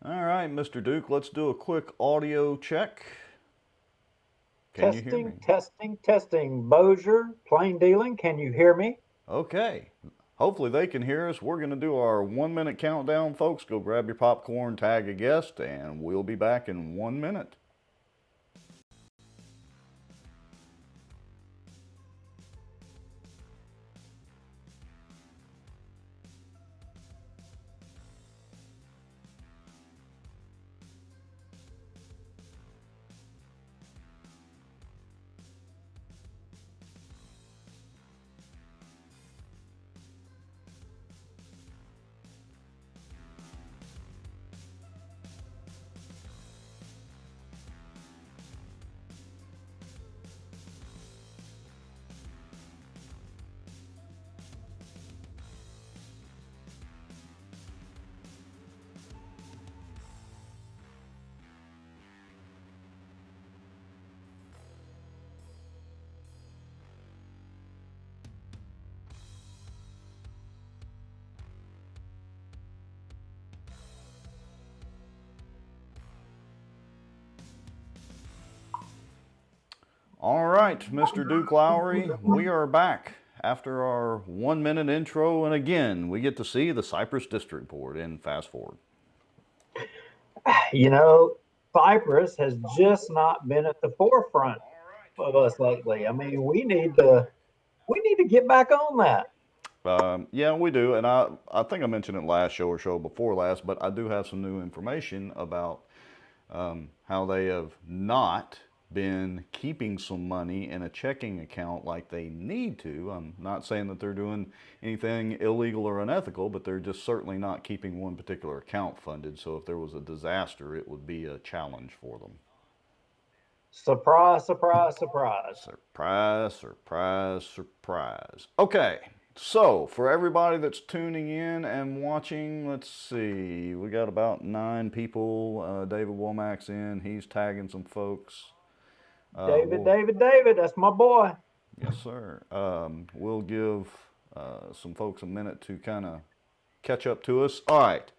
All right, Mr. Duke, let's do a quick audio check. Can you hear me? Testing, testing, testing. Bozier, plain dealing. Can you hear me? Okay. Hopefully they can hear us. We're going to do our 1 minute countdown, folks. Go grab your popcorn, tag a guest, and we'll be back in 1 minute. All right, Mr. Duke Lowry, we are back after our 1 minute intro, and again, we get to see the Cypress District Board in fast forward. You know, Cyprus has just not been at the forefront of us lately. I mean, we need to get back on that. Yeah, we do, and I think I mentioned it last show or show before last, but I do have some new information about how they have not been keeping some money in a checking account like they need to. I'm not saying that they're doing anything illegal or unethical, but they're just certainly not keeping one particular account funded. So if there was a disaster, it would be a challenge for them. Surprise, surprise, surprise. Surprise, surprise, surprise. Okay, so for everybody that's tuning in and watching, let's see, we got about 9 people. David Womack's in, he's tagging some folks. David, We'll, David, David, that's my boy. yes, sir. We'll give some folks a minute to kind of catch up to us. All right,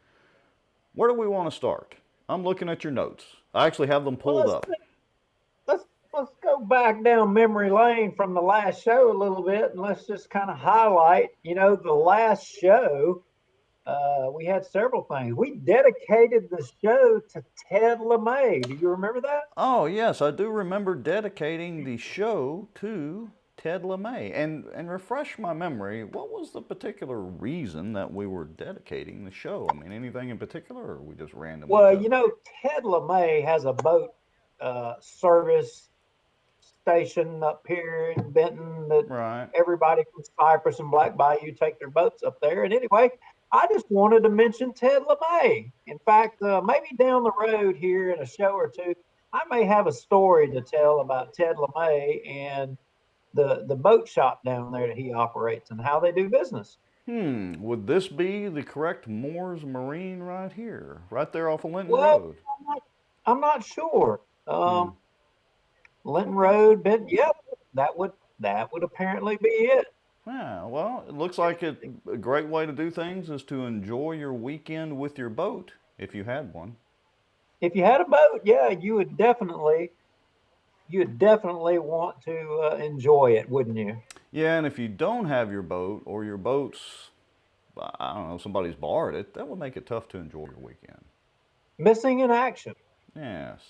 where do we want to start? I'm looking at your notes. I actually have them Well, pulled up. let's go back down memory lane from the last show a little bit, and let's just kind of highlight. The last show we had several things. We dedicated the show to Ted LeMay. Do you remember that? Oh, yes, I do remember dedicating the show to Ted LeMay. And refresh my memory, what was the particular reason that we were dedicating the show? I mean, anything in particular, or we just randomly Well, chose? Ted LeMay has a boat service station up here in Benton that Right. everybody from Cypress and Black Bayou take their boats up there. And anyway, I just wanted to mention Ted LeMay. In fact, maybe down the road here in a show or two, I may have a story to tell about Ted LeMay and the boat shop down there that he operates and how they do business. Would this be the correct Moores Marine right here? Right there off of Linton Well, Road? I'm not sure. Hmm. Linton Okay. Road, Benton. Yep, that would apparently be it. Yeah, well, it looks like a great way to do things is to enjoy your weekend with your boat, if you had one. If you had a boat, yeah, you would definitely want to enjoy it, wouldn't you? Yeah, and if you don't have your boat or your boat's, I don't know, somebody's borrowed it, that would make it tough to enjoy your weekend. Missing in action. Yes.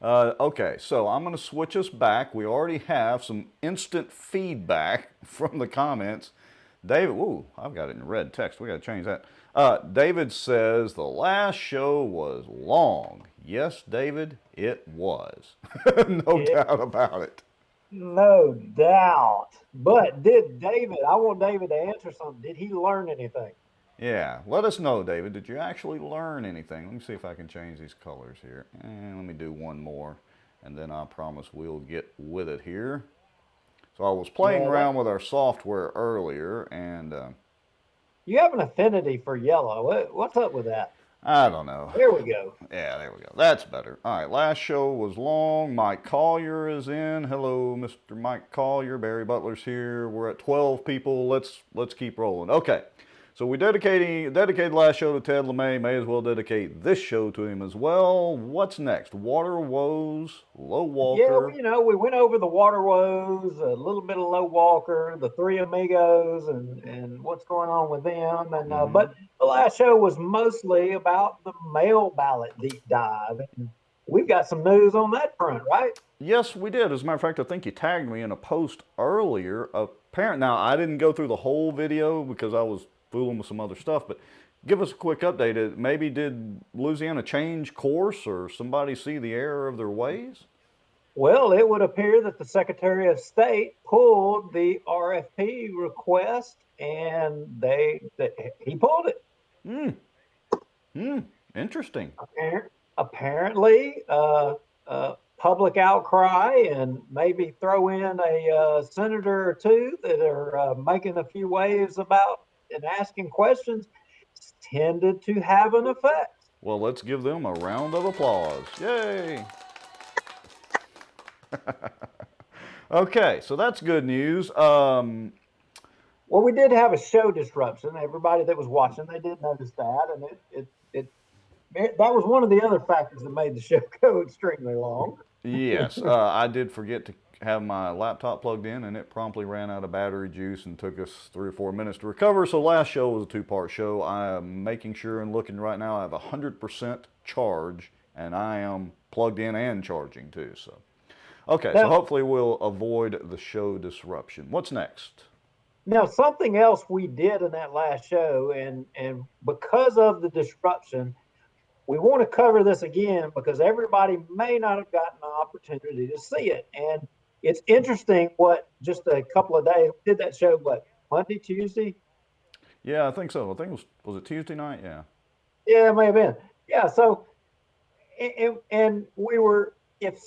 Okay, so I'm going to switch us back. We already have some instant feedback from the comments. David, ooh, I've got it in red text. We got to change that. David says the last show was long. Yes, David, it was. No It, doubt about it. no doubt. But did David? I want David to answer something. Did he learn anything? Yeah, let us know, David. Did you actually learn anything? Let me see if I can change these colors here. And let me do one more, and then I promise we'll get with it here. So I was playing Yeah, that around with our software earlier, and you have an affinity for yellow. What's up with that? I don't know. There we go. Yeah, there we go. That's better. All right, last show was long. Mike Collier is in. Hello, Mr. Mike Collier. Barry Butler's here. We're at 12 people. Let's keep rolling. Okay. So we dedicated last show to Ted LeMay. May as well dedicate this show to him as well. What's next? Water woes, low Yeah, Walker. we went over the water woes, a little bit of low Walker, the Three Amigos, and what's going on with them. And Mm-hmm. but the last show was mostly about the mail ballot deep dive, and we've got some news on that front, right? Yes, we did. As a matter of fact, I think you tagged me in a post earlier. Now, I didn't go through the whole video because I was fooling with some other stuff, but give us a quick update. Maybe did Louisiana change course or somebody see the error of their ways? Well, it would appear that the Secretary of State pulled the RFP request, and he pulled it. Interesting. Apparently, public outcry, and maybe throw in a senator or two that are making a few waves about and asking questions, tended to have an effect. Well, let's give them a round of applause. Yay! Okay, so that's good news. Well, we did have a show disruption. Everybody that was watching, they did notice that, and that was one of the other factors that made the show go extremely long. Yes, I did forget to have my laptop plugged in, and it promptly ran out of battery juice and took us 3 or 4 minutes to recover. So last show was a two-part show. I am making sure and looking right now. I have 100% charge, and I am plugged in and charging too. So, okay, so Now, hopefully we'll avoid the show disruption. What's next? now, something else we did in that last show, and because of the disruption, we want to cover this again because everybody may not have gotten an opportunity to see it. And it's interesting what just a couple of days did that show, what, Monday, Tuesday? Yeah, I think so. I think was it Tuesday night? Yeah. Yeah, it may have been. Yeah. So, and we were, if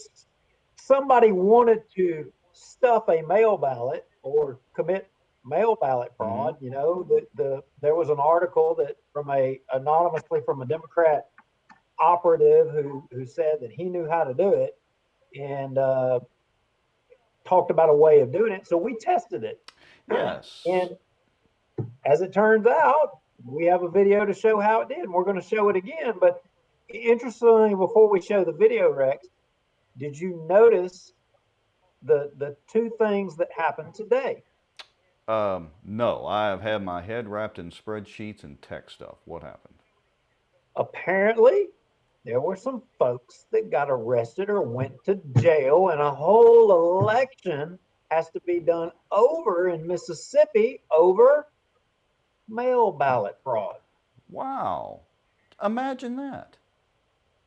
somebody wanted to stuff a mail ballot or commit mail ballot fraud, there was an article that anonymously from a Democrat operative who said that he knew how to do it and talked about a way of doing it. So we tested it. Yes. And as it turns out, we have a video to show how it did. And we're going to show it again. But interestingly, before we show the video, Rex, did you notice the two things that happened today? No, I have had my head wrapped in spreadsheets and tech stuff. What happened? Apparently, there were some folks that got arrested or went to jail, and a whole election has to be done over in Mississippi over mail ballot fraud. Wow. Imagine that.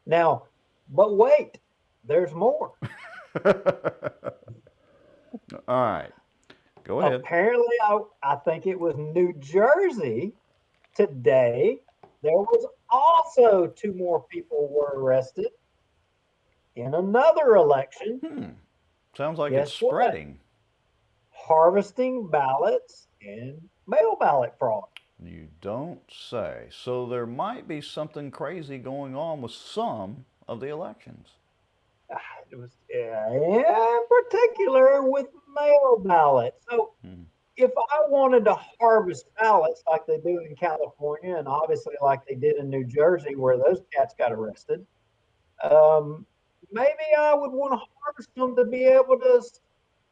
Now, but wait, there's more. All right. Go ahead. Apparently, I think it was New Jersey today. There was also two more people were arrested in another election. Sounds like Guess it's spreading. Harvesting ballots and mail ballot fraud. You don't say. So there might be something crazy going on with some of the elections. It was in particular with mail ballots. So if I wanted to harvest ballots like they do in California and obviously like they did in New Jersey where those cats got arrested, maybe I would want to harvest them to be able to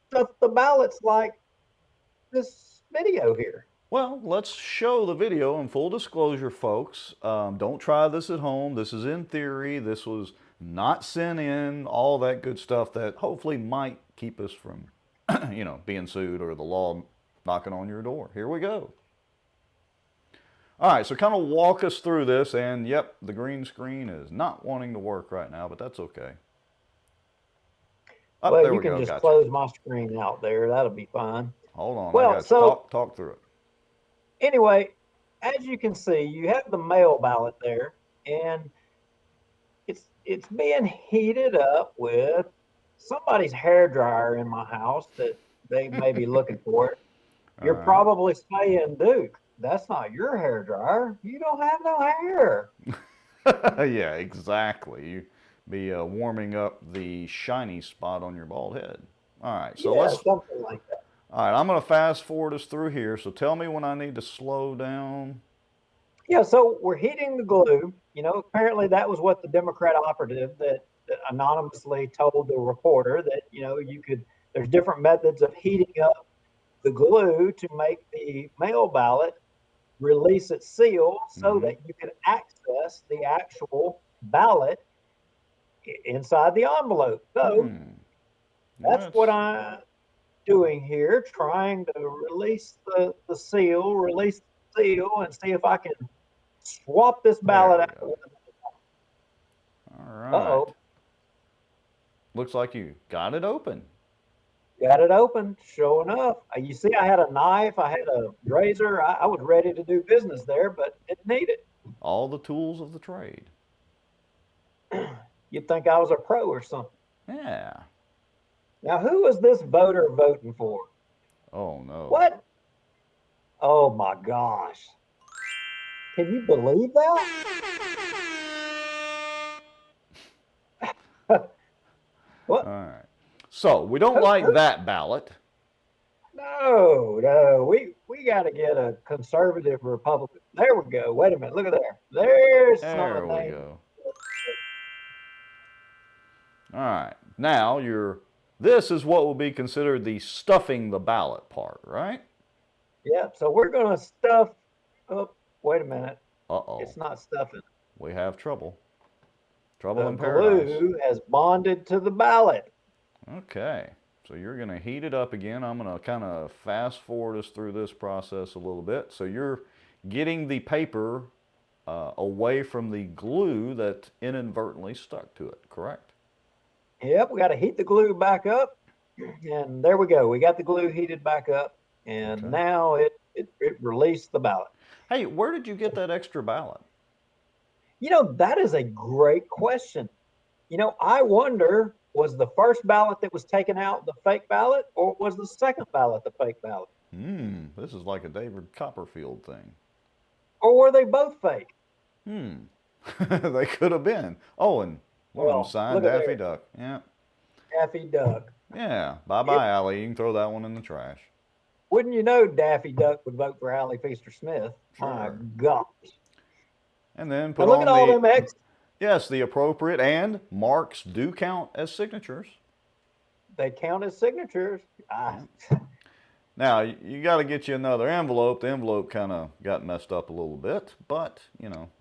stuff the ballots like this video here. Well, let's show the video. And full disclosure, folks, don't try this at home. This is in theory. This was not sent in, all that good stuff that hopefully might keep us from, being sued or the law knocking on your door. Here we go. All right, so kind of walk us through this. And yep, the green screen is not wanting to work right now, but that's okay. Oh, well, you can just close my screen out there. That'll be fine. Hold on. Well, I got so talk through it. Anyway, as you can see, you have the mail ballot there, and it's being heated up with somebody's hair dryer in my house that they may be looking for it. You're probably saying, Duke, that's not your hair dryer. You don't have no hair. Yeah, exactly. You be warming up the shiny spot on your bald head. All right, so something like that. All right, I'm going to fast forward us through here. So tell me when I need to slow down. Yeah, so we're heating the glue. Apparently that was what the Democrat operative that anonymously told the reporter that, there's different methods of heating up the glue to make the mail ballot release its seal so Mm-hmm. that you can access the actual ballot inside the envelope. So that's what That's I'm doing here, trying to release the seal, and see if I can swap this there ballot we out. go. All right. Uh-oh, Looks like you got it open. got it open. Sure enough. You see, I had a knife, I had a razor. I was ready to do business there, but didn't need All the tools of the trade. it. You'd think I was a pro or something. Yeah. Now, who is this voter voting for? Oh no. What? Oh my gosh. Can you believe that? All What? right. So we don't Who, like who? that ballot. No, no. We got to get a conservative Republican. There we go. Wait a minute. Look at there. There's some There we name. go. All right. Now you're. This is what will be considered the stuffing the ballot part, right? Yep. So we're gonna stuff. Oh, wait a minute. Uh-oh. It's not stuffing. We have trouble. Trouble The in paradise. glue has bonded to the ballot. Okay. So you're going to heat it up again. I'm going to kind of fast forward us through this process a little bit. So you're getting the paper away from the glue that inadvertently stuck to it, correct? Yep. We got to heat the glue back up, and there we go. We got the glue heated back up, and Okay. now it released the ballot. Hey, where did you get that extra ballot? That is a great question. I wonder, was the first ballot that was taken out the fake ballot, or was the second ballot the fake ballot? This is like a David Copperfield thing. Or were they both fake? They could have been. Oh, and one of them Well, signed look at Daffy there, Duck. Yeah. Daffy Duck. Yeah. Bye It, bye, Allie. You can throw that one in the trash. wouldn't you know Daffy Duck would vote for Allie Feaster Smith? My Sure. gosh. And then put And look at on all the, them X. yes, the appropriate, and marks do count as signatures. They count as signatures. Yeah. Now, you got to get you another envelope. The envelope kind of got messed up a little bit, but,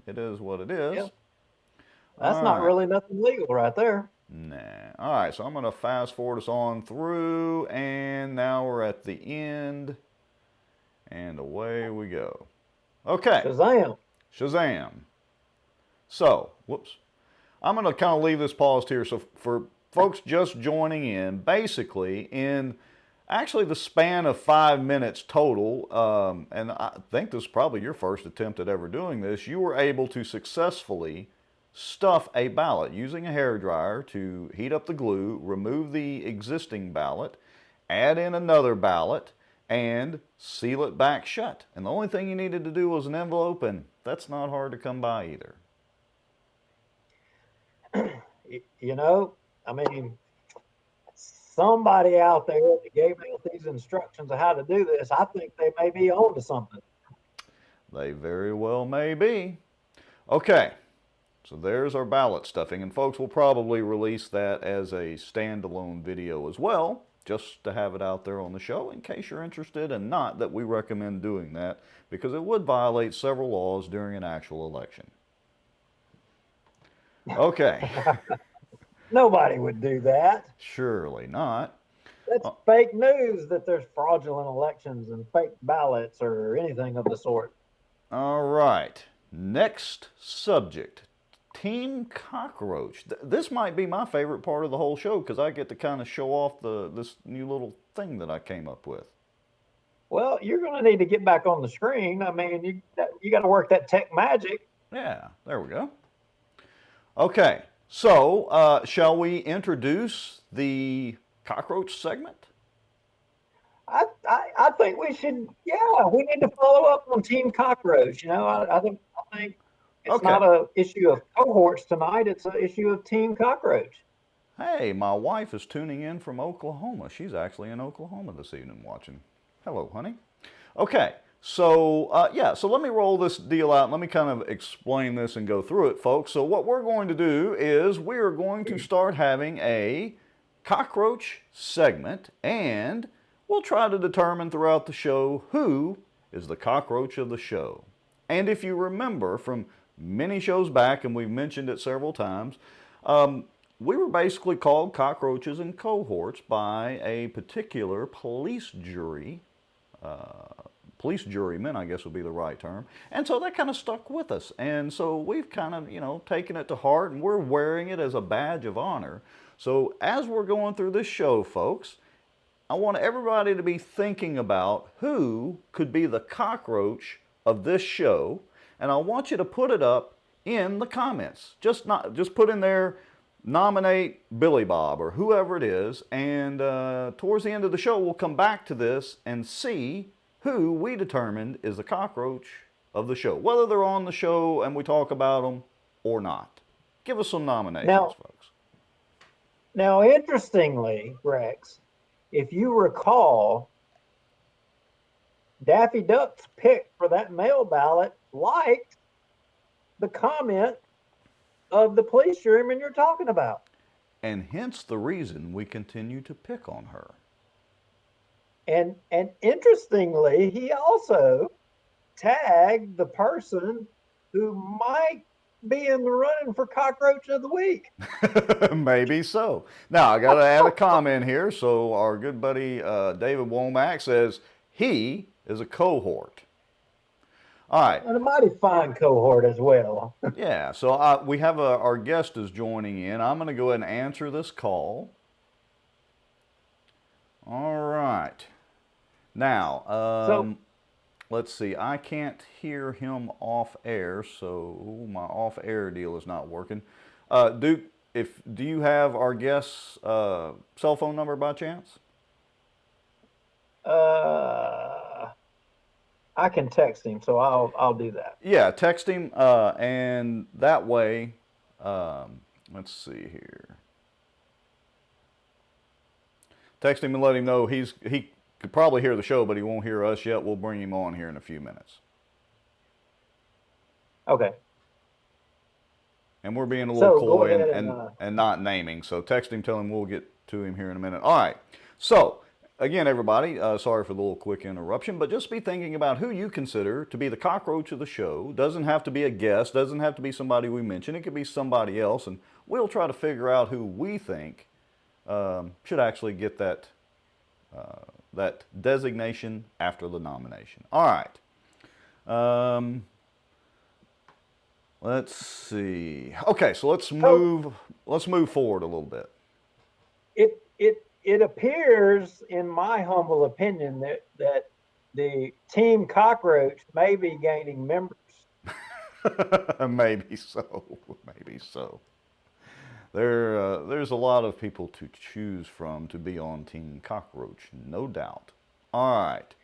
it is what it is. Yeah, that's All not right. really nothing legal right there. Nah. All right, so I'm going to fast forward us on through, and now we're at the end, and away we go. Okay, Shazam. Shazam. So, whoops. I'm going to kind of leave this paused here. So, for folks just joining in, basically, in actually the span of 5 minutes total, and I think this is probably your first attempt at ever doing this, you were able to successfully stuff a ballot using a hairdryer to heat up the glue, remove the existing ballot, add in another ballot, and seal it back shut. And the only thing you needed to do was an envelope, and that's not hard to come by either. I mean, somebody out there that gave out these instructions of how to do this, I think they may be on to something. They very well may be. Okay, so there's our ballot stuffing, and folks will probably release that as a standalone video as well, just to have it out there on the show in case you're interested, and not that we recommend doing that because it would violate several laws during an actual election. Okay. Nobody would do that. Surely not. That's fake news that there's fraudulent elections and fake ballots or anything of the sort. All right. Next subject. Team Cockroach. This might be my favorite part of the whole show because I get to kind of show off this new little thing that I came up with. Well, you're going to need to get back on the screen. I mean, you got to work that tech magic. Yeah, there we go. Okay, so shall we introduce the cockroach segment? I think we should. Yeah, we need to follow up on Team Cockroach. I think it's Okay. not an issue of cohorts tonight. It's an issue of Team Cockroach. Hey, my wife is tuning in from Oklahoma. She's actually in Oklahoma this evening watching. Hello, honey. Okay, so so let me roll this deal out. Let me kind of explain this and go through it, folks. So what we're going to do is we are going to start having a cockroach segment, and we'll try to determine throughout the show who is the cockroach of the show. And if you remember from many shows back, and we've mentioned it several times, we were basically called cockroaches in cohorts by a particular police juryman, I guess would be the right term. And so that kind of stuck with us. And so we've kind of, taken it to heart, and we're wearing it as a badge of honor. So as we're going through this show, folks, I want everybody to be thinking about who could be the cockroach of this show. And I want you to put it up in the comments. Just put in there, nominate Billy Bob or whoever it is, and towards the end of the show we'll come back to this and see who we determined is the cockroach of the show, whether they're on the show and we talk about them or not. Give us some nominations, folks. Now, interestingly, Rex, if you recall, Daffy Duck's pick for that mail ballot liked the comment of the police juryman you're talking about. And hence the reason we continue to pick on her. And interestingly, he also tagged the person who might be in the running for cockroach of the week. Maybe so. Now, I got to add a comment here. So our good buddy David Womack says he is a cohort. All right. And a mighty fine cohort as well. Yeah, so we have our guest is joining in. I'm going to go ahead and answer this call. All right. Now, let's see. I can't hear him off air, so my off air deal is not working. Duke, do you have our guest's cell phone number by chance? I can text him, so I'll do that. Yeah, text him, and that way, let's see here. Text him and let him know he could probably hear the show, but he won't hear us yet. We'll bring him on here in a few minutes. Okay. And we're being a little coy and not naming. So text him, tell him we'll get to him here in a minute. All right. So again, everybody, sorry for the little quick interruption, but just be thinking about who you consider to be the cockroach of the show. Doesn't have to be a guest, doesn't have to be somebody we mention. It could be somebody else, and we'll try to figure out who we think should actually get that designation after the nomination. All right. Let's see. Okay, so let's move forward a little bit. It appears, in my humble opinion, that the Team Cockroach may be gaining members. Maybe so. Maybe so. There's a lot of people to choose from to be on Team Cockroach, no doubt. All right.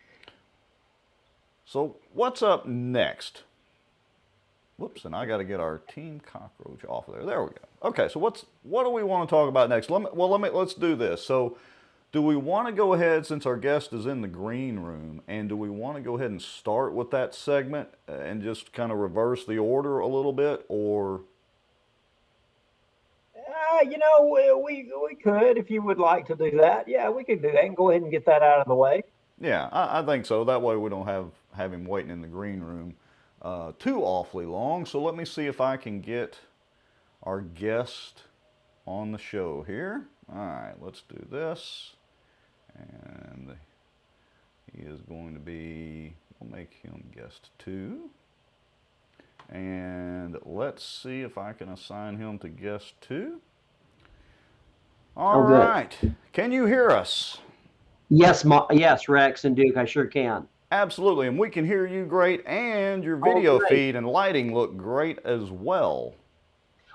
So what's up next? Whoops, and I got to get our Team Cockroach off of there. There we go. Okay, so what do we want to talk about next? Let's do this. So, do we want to go ahead, since our guest is in the green room, and do we want to go ahead and start with that segment and just kind of reverse the order a little bit, or? We could, if you would like to do that. Yeah, we could do that and go ahead and get that out of the way. Yeah, I think so. That way we don't have him waiting in the green room too awfully long. So let me see if I can get our guest on the show here. All right, let's do this. And he is going to be, we'll make him guest 2. And let's see if I can assign him to guest 2. All right. Can you hear us? Yes, yes, Rex and Duke, I sure can. Absolutely, and we can hear you great, and your video feed and lighting look great as well.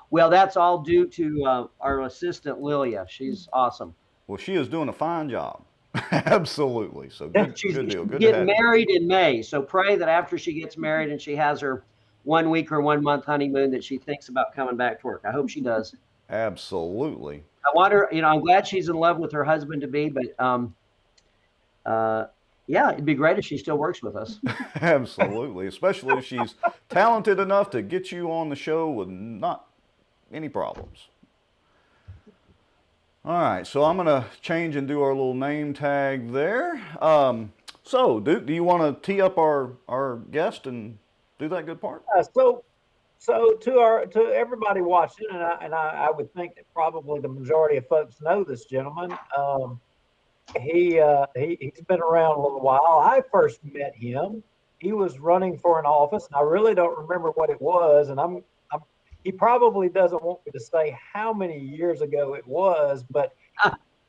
Well, that's all due to our assistant, Lilia. She's awesome. Well, she is doing a fine job. Absolutely. So good deal. Good getting married in May, so pray that after she gets married and she has her 1 week or 1 month honeymoon that she thinks about coming back to work. I hope she does. Absolutely. I want her, I'm glad she's in love with her husband to be, but yeah, it'd be great if she still works with us. Absolutely, especially if she's talented enough to get you on the show with not any problems. All right, so I'm gonna change and do our little name tag there. So Duke, do you want to tee up our guest and do that good part? So to everybody watching, I would think that probably the majority of folks know this gentleman. He's been around a little while. I first met him. He was running for an office, and I really don't remember what it was. And he probably doesn't want me to say how many years ago it was, but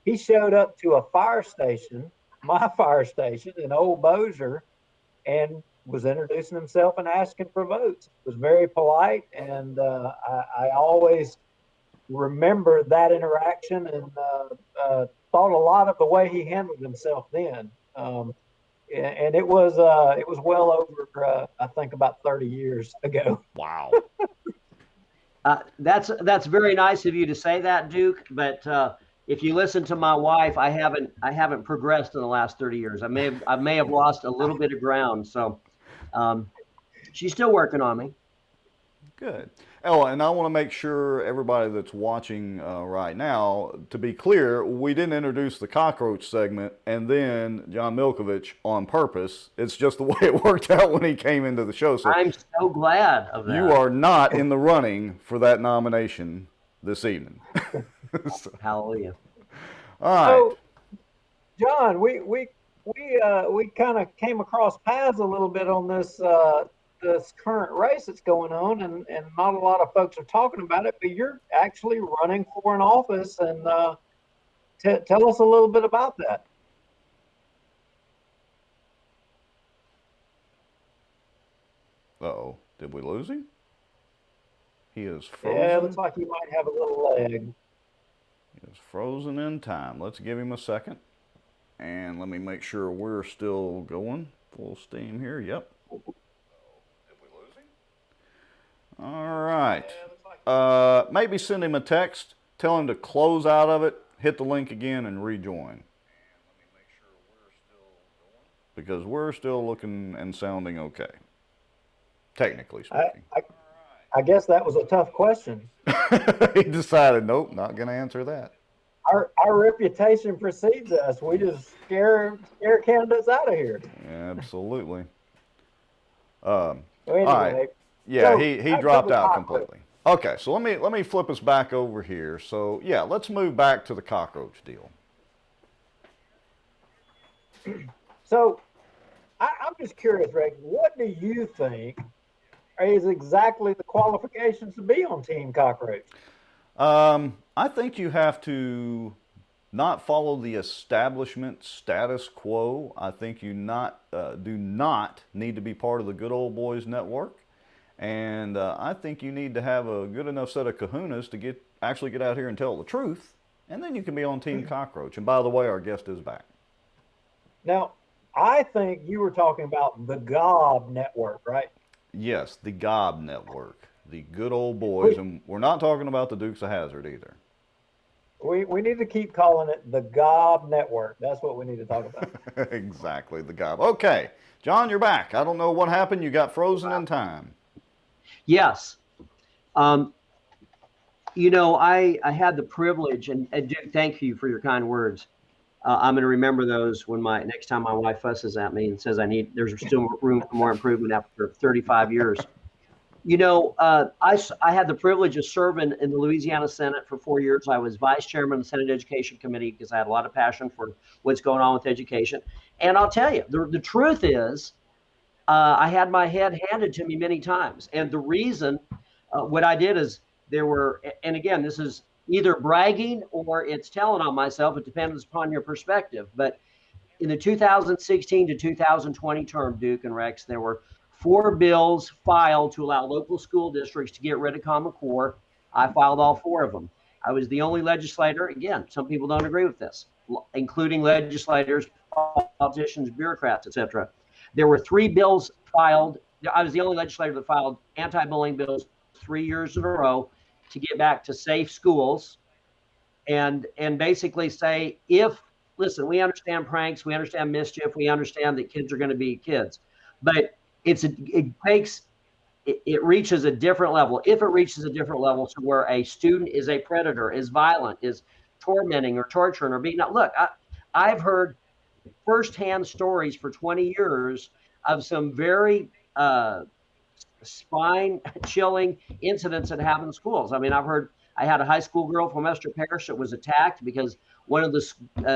he showed up to a fire station, my fire station in Old Bossier, and was introducing himself and asking for votes. It was very polite, and I always remember that interaction and thought a lot of the way he handled himself then. And it was well over I think about 30 years ago. Wow. That's very nice of you to say that, Duke. But if you listen to my wife, I haven't progressed in the last 30 years. I may have lost a little bit of ground. So she's still working on me. Good. Oh, and I want to make sure everybody that's watching right now, to be clear, we didn't introduce the cockroach segment and then John Milkovich on purpose. It's just the way it worked out when he came into the show. So I'm so glad of that. you are not in the running for that nomination this evening. So, hallelujah. All right. So, John, we kind of came across paths a little bit on this current race that's going on, and not a lot of folks are talking about it, but you're actually running for an office, and tell us a little bit about that. Uh-oh, did we lose him? He is frozen. Yeah, it looks like he might have a little leg. He is frozen in time. Let's give him a second, and let me make sure we're still going full steam here. Yep. All right. Maybe send him a text. Tell him to close out of it, hit the link again, and rejoin. Because we're still looking and sounding okay. Technically speaking. I guess that was a tough question. He decided, nope, not going to answer that. Our reputation precedes us. We just scare candidates out of here. Absolutely. Well, anyway, all right. Yeah, he dropped out completely. Okay, so let me flip us back over here. So yeah, let's move back to the cockroach deal. So I'm just curious, Rick, what do you think is exactly the qualifications to be on Team Cockroach? I think you have to not follow the establishment status quo. I think you do not need to be part of the Good Old Boys Network. And I think you need to have a good enough set of kahunas to actually get out here and tell the truth. And then you can be on Team Cockroach. And by the way, our guest is back. Now, I think you were talking about the GOB Network, right? Yes, the GOB Network. The Good Old Boys. And we're not talking about the Dukes of Hazzard either. We need to keep calling it the GOB Network. That's what we need to talk about. Exactly, the GOB. Okay, John, you're back. I don't know what happened. You got frozen in time. Yes. I had the privilege, and Duke, thank you for your kind words. I'm going to remember those when next time my wife fusses at me and says there's still room for more improvement after 35 years. I had the privilege of serving in the Louisiana Senate for 4 years. I was vice chairman of the Senate Education Committee because I had a lot of passion for what's going on with education. And I'll tell you, the truth is, I had my head handed to me many times. And the reason, what I did is and again, this is either bragging or it's telling on myself. It depends upon your perspective. But in the 2016 to 2020 term, Duke and Rex, there were 4 bills filed to allow local school districts to get rid of Common Core. I filed all 4 of them. I was the only legislator. Again, some people don't agree with this, including legislators, politicians, bureaucrats, etc. There were 3 bills filed. I was the only legislator that filed anti-bullying bills 3 years in a row to get back to safe schools and basically say, listen, we understand pranks, we understand mischief, we understand that kids are going to be kids, but it reaches a different level. If it reaches a different level to where a student is a predator, is violent, is tormenting or torturing or beating up. Look, I've heard firsthand stories for 20 years of some very spine chilling incidents that happen in schools. I mean, I had a high school girl from Western Parish that was attacked because one of the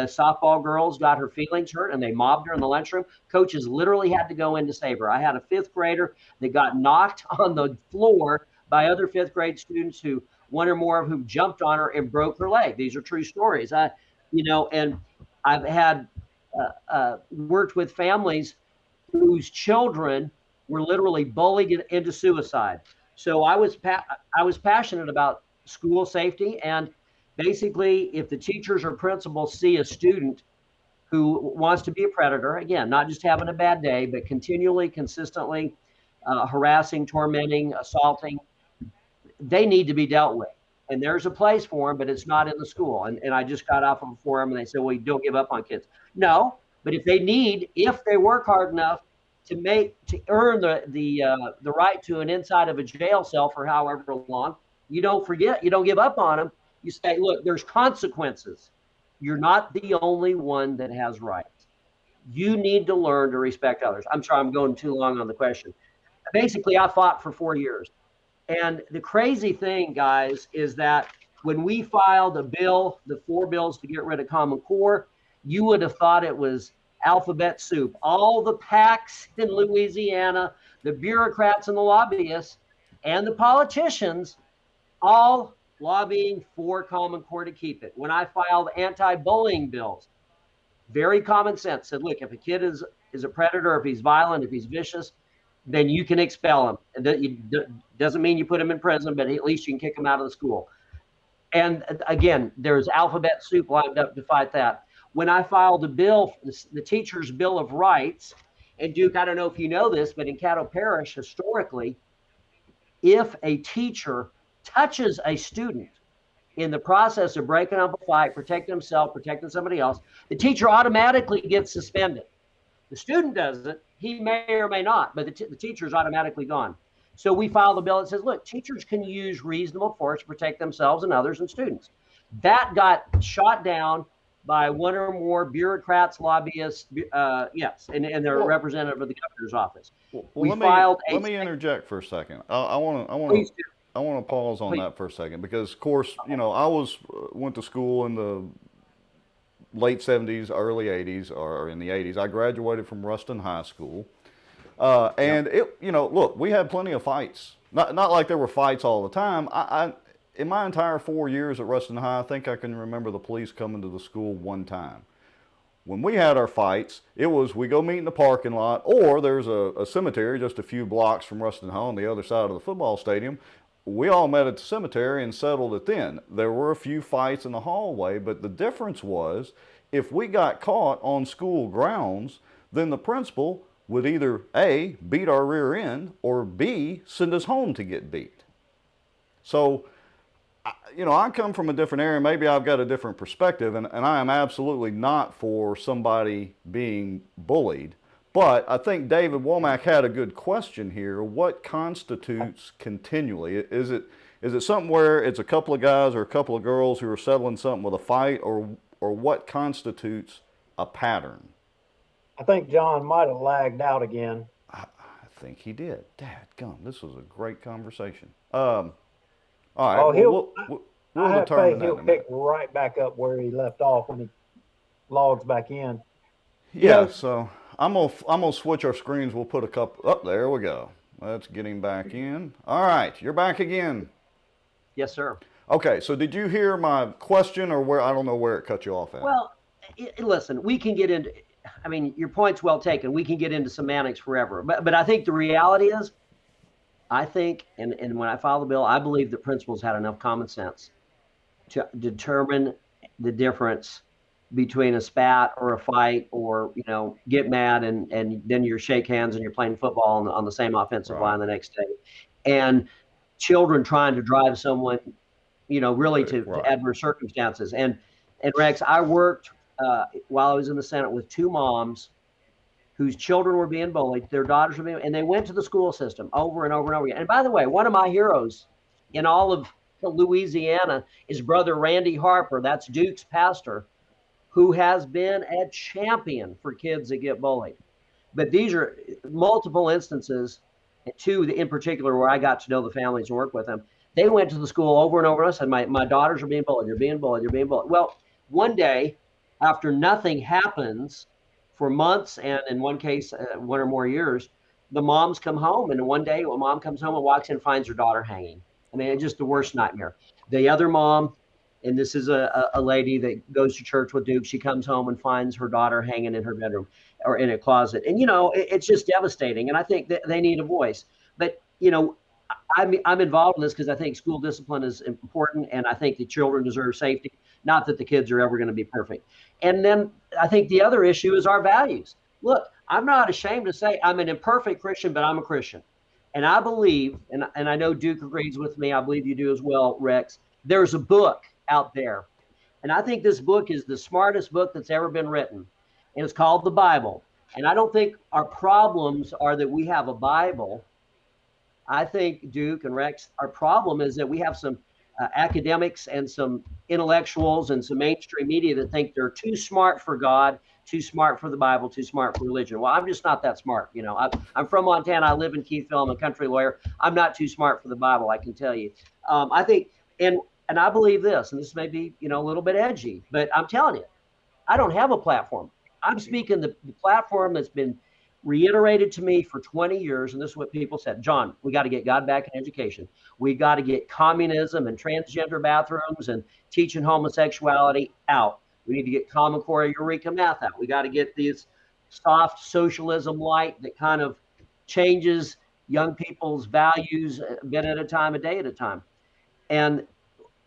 softball girls got her feelings hurt and they mobbed her in the lunchroom. Coaches literally had to go in to save her. I had a fifth grader that got knocked on the floor by other fifth grade students one or more of whom jumped on her and broke her leg. These are true stories. And I've had worked with families whose children were literally bullied into suicide. So I was passionate about school safety, and basically, if the teachers or principals see a student who wants to be a predator, again, not just having a bad day, but continually, consistently harassing, tormenting, assaulting, they need to be dealt with. And there's a place for them, but it's not in the school. And I just got off of a forum and they said, well, you don't give up on kids. No, but if they work hard enough to earn the right to an inside of a jail cell for however long, you don't give up on them. You say, look, there's consequences. You're not the only one that has rights. You need to learn to respect others. I'm sorry, I'm going too long on the question. Basically, I fought for 4 years. And the crazy thing, guys, is that when we filed the 4 bills to get rid of Common Core, you would have thought it was alphabet soup. All the PACs in Louisiana, the bureaucrats and the lobbyists, and the politicians, all lobbying for Common Core to keep it. When I filed anti-bullying bills, very common sense, said, look, if a kid is a predator, if he's violent, if he's vicious, then you can expel him. And doesn't mean you put him in prison, but at least you can kick him out of the school. And again, there's alphabet soup lined up to fight that. When I filed a bill, the Teacher's Bill of Rights, and Duke, I don't know if you know this, but in Caddo Parish, historically, if a teacher touches a student in the process of breaking up a fight, protecting himself, protecting somebody else, the teacher automatically gets suspended. The student doesn't. He may or may not, but the teacher's automatically gone. So we filed a bill that says, look, teachers can use reasonable force to protect themselves and others and students. That got shot down by one or more bureaucrats, lobbyists, yes, and they're a representative of the governor's office. Let me interject for a second. I want to pause on that for a second because, of course, I went to school in the late 70s, early 80s, or in the 80s. I graduated from Ruston High School. And look, we had plenty of fights. Not like there were fights all the time. In my entire 4 years at Ruston High, I think I can remember the police coming to the school one time. When we had our fights, it was we go meet in the parking lot, or there's a cemetery just a few blocks from Ruston High on the other side of the football stadium. We all met at the cemetery and settled it then. There were a few fights in the hallway, but the difference was if we got caught on school grounds, then the principal would either A, beat our rear end, or B, send us home to get beat. So, I come from a different area. Maybe I've got a different perspective, and I am absolutely not for somebody being bullied. But I think David Womack had a good question here. What constitutes continually? Is it something where it's a couple of guys or a couple of girls who are settling something with a fight, or what constitutes a pattern? I think John might have lagged out again. I think he did. Dadgum, this was a great conversation. All right, we'll determine that. He'll pick right back up where he left off when he logs back in. Yeah, so I'm gonna switch our screens. We'll put a couple up. There we go. Let's get him back in. All right, you're back again. Yes, sir. Okay, so did you hear my question, or where? I don't know where it cut you off at. Well, listen, we can get into. I mean, your point's well taken. We can get into semantics forever, but I think the reality is, I think, and when I filed the bill, I believe that principals had enough common sense to determine the difference between a spat or a fight or, get mad and then you shake hands and you're playing football on the same offensive line the next day. And children trying to drive someone really to Right. adverse circumstances. And Rex, I worked while I was in the Senate with two moms whose children were being bullied, their daughters were being, and they went to the school system over and over and over again. And by the way, one of my heroes in all of Louisiana is Brother Randy Harper. That's Duke's pastor, who has been a champion for kids that get bullied. But these are multiple instances, two in particular, where I got to know the families and work with them. They went to the school over and over and said, my daughters are being bullied. They're being bullied. They're being bullied. Well, one day, after nothing happens for months, and in one case, 1 or more years, the moms come home. And one day, a mom comes home and walks in and finds her daughter hanging. I mean, it's just the worst nightmare. The other mom, and this is a lady that goes to church with Duke, she comes home and finds her daughter hanging in her bedroom or in a closet. And, it's just devastating. And I think that they need a voice. But, I'm involved in this because I think school discipline is important, and I think the children deserve safety, not that the kids are ever going to be perfect. And then I think the other issue is our values. Look, I'm not ashamed to say I'm an imperfect Christian, but I'm a Christian. And I believe, and I know Duke agrees with me, I believe you do as well, Rex, there's a book out there. And I think this book is the smartest book that's ever been written. And it's called the Bible. And I don't think our problems are that we have a Bible. I think, Duke and Rex, our problem is that we have some academics and some intellectuals and some mainstream media that think they're too smart for God, too smart for the Bible, too smart for religion. Well, I'm just not that smart. I'm from Montana. I live in Keithville. I'm a country lawyer. I'm not too smart for the Bible, I can tell you. I think, and I believe this, and this may be, a little bit edgy, but I'm telling you, I don't have a platform. I'm speaking the platform that's been reiterated to me for 20 years, and this is what people said. John, we got to get God back in education. We got to get communism and transgender bathrooms and teaching homosexuality out. We need to get Common Core Eureka Math out. We got to get these soft socialism light that kind of changes young people's values a bit at a time, a day at a time. And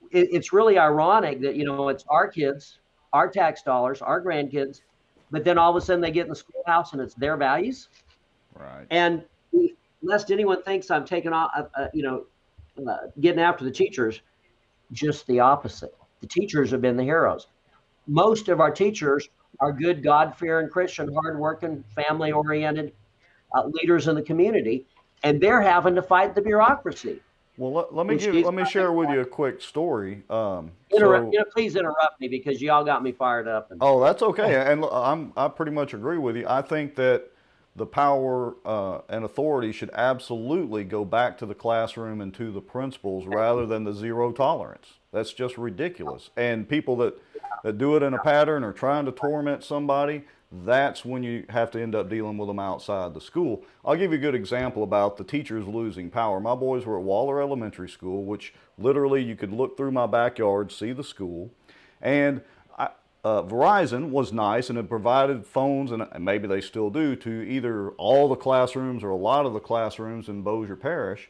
it's really ironic that, it's our kids, our tax dollars, our grandkids, but then all of a sudden they get in the schoolhouse and it's their values. Right. And lest anyone thinks I'm taking off, getting after the teachers, just the opposite. The teachers have been the heroes. Most of our teachers are good, God-fearing, Christian, hardworking, family-oriented leaders in the community, and they're having to fight the bureaucracy. Well, let me share with you a quick story. Please interrupt me because y'all got me fired up. Oh, that's okay. And I pretty much agree with you. I think that the power and authority should absolutely go back to the classroom and to the principals rather than the zero tolerance. That's just ridiculous. And people that do it in a pattern or trying to torment somebody, that's when you have to end up dealing with them outside the school. I'll give you a good example about the teachers losing power. My boys were at Waller Elementary School, which literally you could look through my backyard, see the school. And Verizon was nice and it provided phones, and maybe they still do, to either all the classrooms or a lot of the classrooms in Bossier Parish.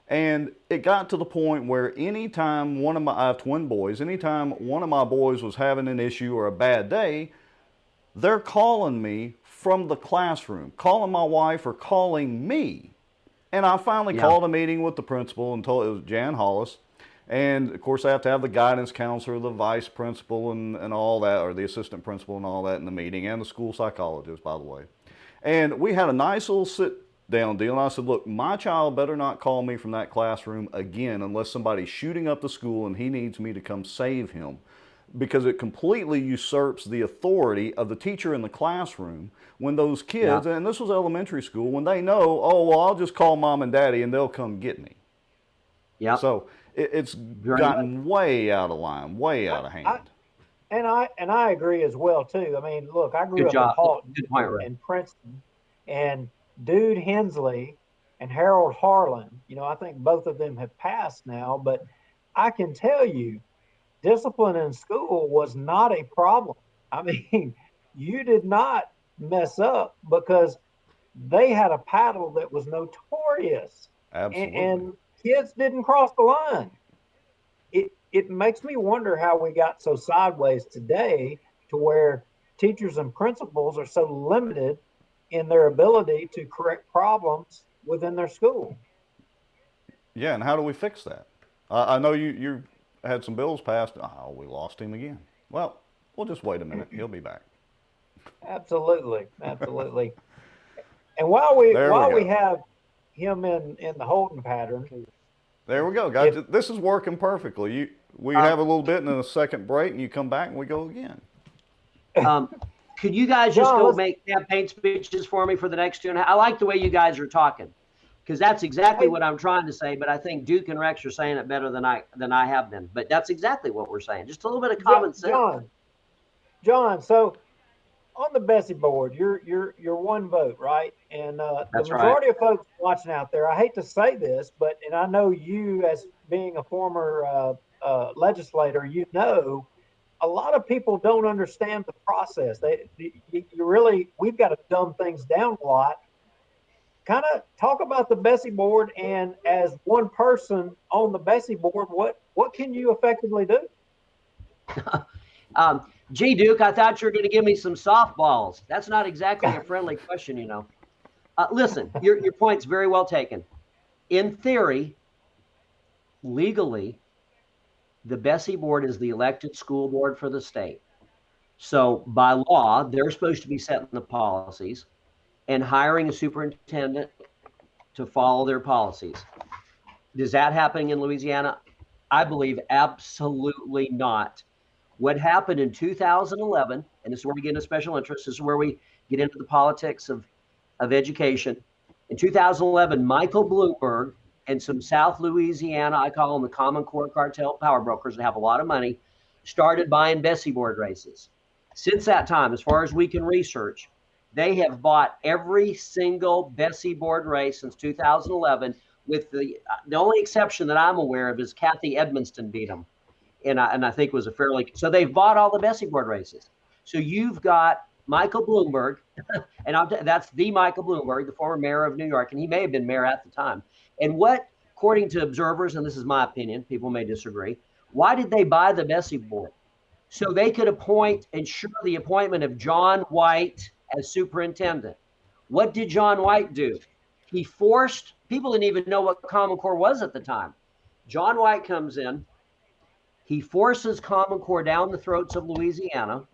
And it got to the point where anytime I have twin boys, anytime one of my boys was having an issue or a bad day, they're calling me from the classroom, calling my wife or calling me. And I finally called a meeting with the principal and told it was Jan Hollis. And of course I have to have the guidance counselor, the vice principal and all that, or the assistant principal and all that in the meeting, and the school psychologist, by the way. And we had a nice little sit down deal. And I said, look, my child better not call me from that classroom again unless somebody's shooting up the school and he needs me to come save him, because it completely usurps the authority of the teacher in the classroom when those kids, and this was elementary school, when they know, oh, well, I'll just call mom and daddy and they'll come get me. Yeah. So it's gotten way out of line, way out of hand. And I agree as well too. I mean, look, I grew up in Halton and Princeton, and Dude Hensley and Harold Harlan. I think both of them have passed now, but I can tell you, discipline in school was not a problem. I mean, you did not mess up because they had a paddle that was notorious. Absolutely. And kids didn't cross the line. It makes me wonder how we got so sideways today to where teachers and principals are so limited in their ability to correct problems within their school. Yeah, and how do we fix that? I know you're had some bills passed. Oh, we lost him again. Well, we'll just wait a minute. He'll be back. Absolutely, absolutely. And while we There we go. have him in the holding pattern, There we go, guys. This is working perfectly. We have a little bit and then a second break, and you come back and we go again. Could you guys just John, go make campaign speeches for me for the next 2.5? I like the way you guys are talking, because that's exactly what I'm trying to say. But I think Duke and Rex are saying it better than I have been. But that's exactly what we're saying. Just a little bit of common sense. John. So on the BESE board, you're one vote, right? And the majority of folks watching out there, I hate to say this, but and I know you as being a former legislator, you know, a lot of people don't understand the process. We've got to dumb things down a lot. Kind of talk about the BESE board, and as one person on the BESE board, what can you effectively do? Gee, Duke, I thought you were going to give me some softballs. That's not exactly a friendly question, you know. Listen, your point's very well taken. In theory, legally, the BESE board is the elected school board for the state. So by law, they're supposed to be setting the policies and hiring a superintendent to follow their policies. Is that happening in Louisiana? I believe absolutely not. What happened in 2011, and this is where we get into special interests, this is where we get into the politics of education. In 2011, Michael Bloomberg and some South Louisiana, I call them the Common Core cartel power brokers that have a lot of money, started buying BESE board races. Since that time, as far as we can research, they have bought every single BESE board race since 2011, with the only exception that I'm aware of is Kathy Edmonston beat them. And I think was a fairly, so they've bought all the BESE board races. So you've got Michael Bloomberg, and that's the Michael Bloomberg, the former mayor of New York, and he may have been mayor at the time. And what, according to observers, and this is my opinion, people may disagree, why did they buy the BESE board? So they could ensure the appointment of John White as superintendent. What did John White do? He forced, people didn't even know what Common Core was at the time. John White comes in, he forces Common Core down the throats of Louisiana,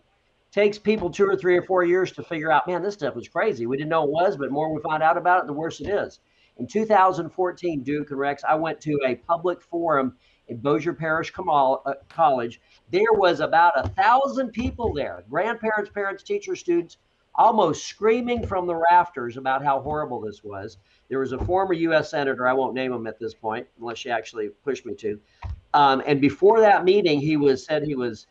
takes people 2 or 3 or 4 years to figure out, man, this stuff was crazy. We didn't know it was, but the more we find out about it, the worse it is. In 2014, Duke and Rex, I went to a public forum in Bossier Parish College. There was about 1,000 people there, grandparents, parents, teachers, students, almost screaming from the rafters about how horrible this was. There was a former U.S. senator, I won't name him at this point, unless she actually pushed me to. And before that meeting, he said he was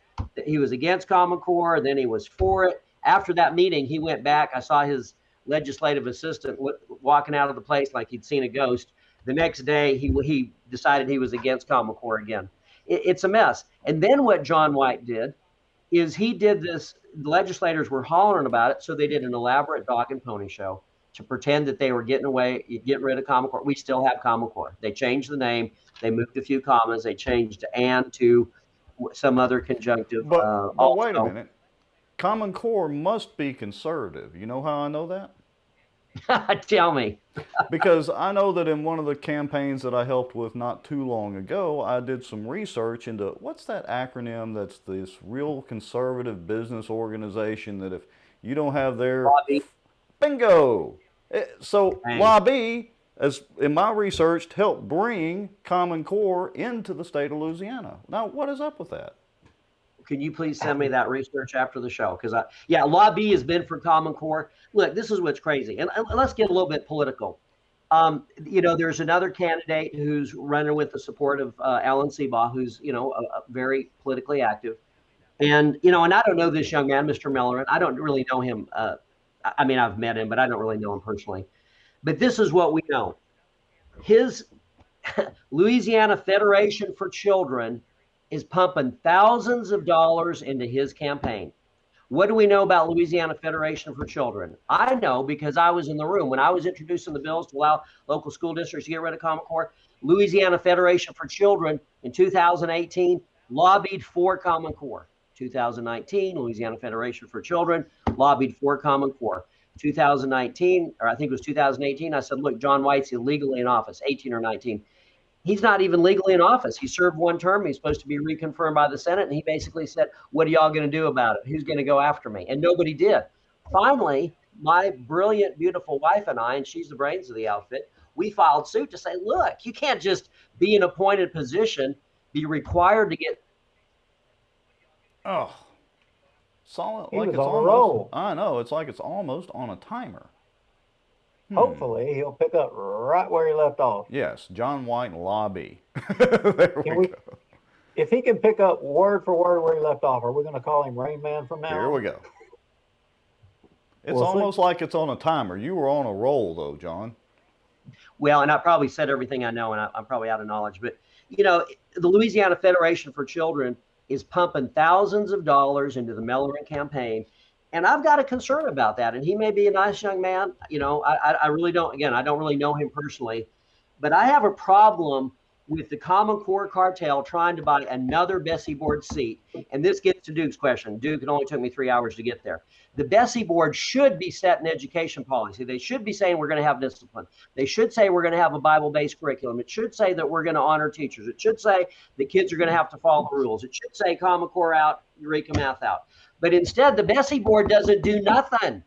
against Common Core, then he was for it. After that meeting, he went back. I saw his legislative assistant walking out of the place like he'd seen a ghost. The next day, he decided he was against Common Core again. It's a mess. And then what John White did is he did this. The legislators were hollering about it, so they did an elaborate dog and pony show to pretend that they were getting rid of Common Core. We still have Common Core. They changed the name. They moved a few commas. They changed "and" to some other conjunctive. But wait a minute. Common Core must be conservative. You know how I know that? Tell me. Because I know that in one of the campaigns that I helped with not too long ago, I did some research into what's that acronym that's this real conservative business organization that if you don't have their... Lobby. Bingo! So Lobby, as in my research, helped bring Common Core into the state of Louisiana. Now, what is up with that? Can you please send me that research after the show? Because Lobby has been for Common Core. Look, this is what's crazy. And let's get a little bit political. There's another candidate who's running with the support of Alan Seabaugh, who's, very politically active. And I don't know this young man, Mr. Miller. I don't really know him. I've met him, but I don't really know him personally. But this is what we know. His Louisiana Federation for Children is pumping thousands of dollars into his campaign. What do we know about Louisiana Federation for Children? I know because I was in the room when I was introducing the bills to allow local school districts to get rid of Common Core. Louisiana Federation for Children in 2018 lobbied for Common Core. 2019, Louisiana Federation for Children lobbied for Common Core. 2019, or I think it was 2018, I said, look, John White's illegally in office, 18 or 19. He's not even legally in office. He served one term. He's supposed to be reconfirmed by the Senate. And he basically said, what are y'all going to do about it? Who's going to go after me? And nobody did. Finally, my brilliant, beautiful wife and I, and she's the brains of the outfit, we filed suit to say, look, you can't just be in an appointed position, be required to get. Oh, solid. He Like was it's on a almost. roll. I know. It's like it's almost on a timer. Hopefully, he'll pick up right where he left off. Yes, John White lobby. There we go. If he can pick up word for word where he left off, are we going to call him Rain Man from now Here on? we go. It's We'll see. almost like it's on a timer. You were on a roll, though, John. Well, and I probably said everything I know, and I'm probably out of knowledge. But, you know, the Louisiana Federation for Children is pumping thousands of dollars into the Mellerin campaign. And I've got a concern about that. And he may be a nice young man. You know, I really don't. Again, I don't really know him personally. But I have a problem with the Common Core cartel trying to buy another BESE board seat. And this gets to Duke's question. Duke, it only took me 3 hours to get there. The BESE board should be setting education policy. They should be saying we're going to have discipline. They should say we're going to have a Bible-based curriculum. It should say that we're going to honor teachers. It should say that kids are going to have to follow the rules. It should say Common Core out, Eureka Math out. But instead, the BESE board doesn't do nothing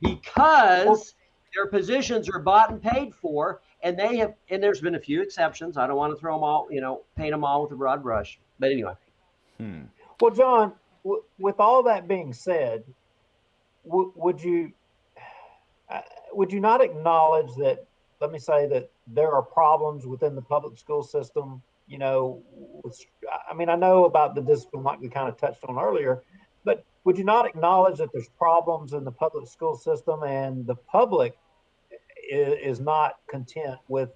because their positions are bought and paid for. And they have, and there's been a few exceptions. I don't want to throw them all, you know, paint them all with a broad brush. But anyway. Well, John, with all that being said, would you not acknowledge that? Let me say that there are problems within the public school system. You know, I mean, I know about the discipline, like we kind of touched on earlier, but would you not acknowledge that there's problems in the public school system and the public is not content with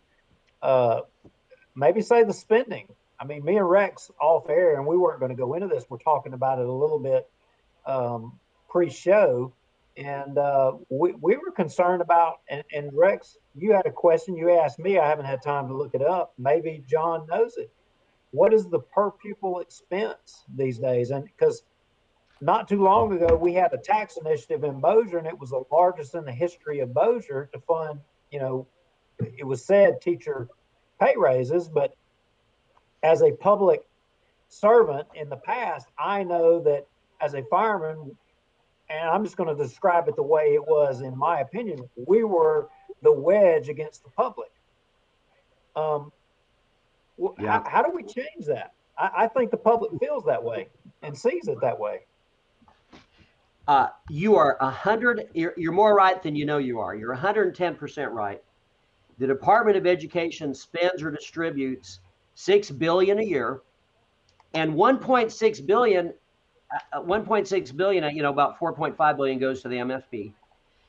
maybe say the spending? I mean, me and Rex off air, and we weren't going to go into this. We're talking about it a little bit pre-show, and we were concerned about. And Rex, you had a question. You asked me. I haven't had time to look it up. Maybe John knows it. What is the per pupil expense these days? And because not too long ago, we had a tax initiative in Bossier, and it was the largest in the history of Bossier to fund, you know, it was said teacher pay raises. But as a public servant in the past, I know that as a fireman, and I'm just going to describe it the way it was, in my opinion, we were the wedge against the public. How do we change that? I think the public feels that way and sees it that way. You are 100. You're more right than you know you are. You're 110% right. The Department of Education spends or distributes $6 billion a year, and 1.6 billion, you know, about 4.5 billion goes to the MFB,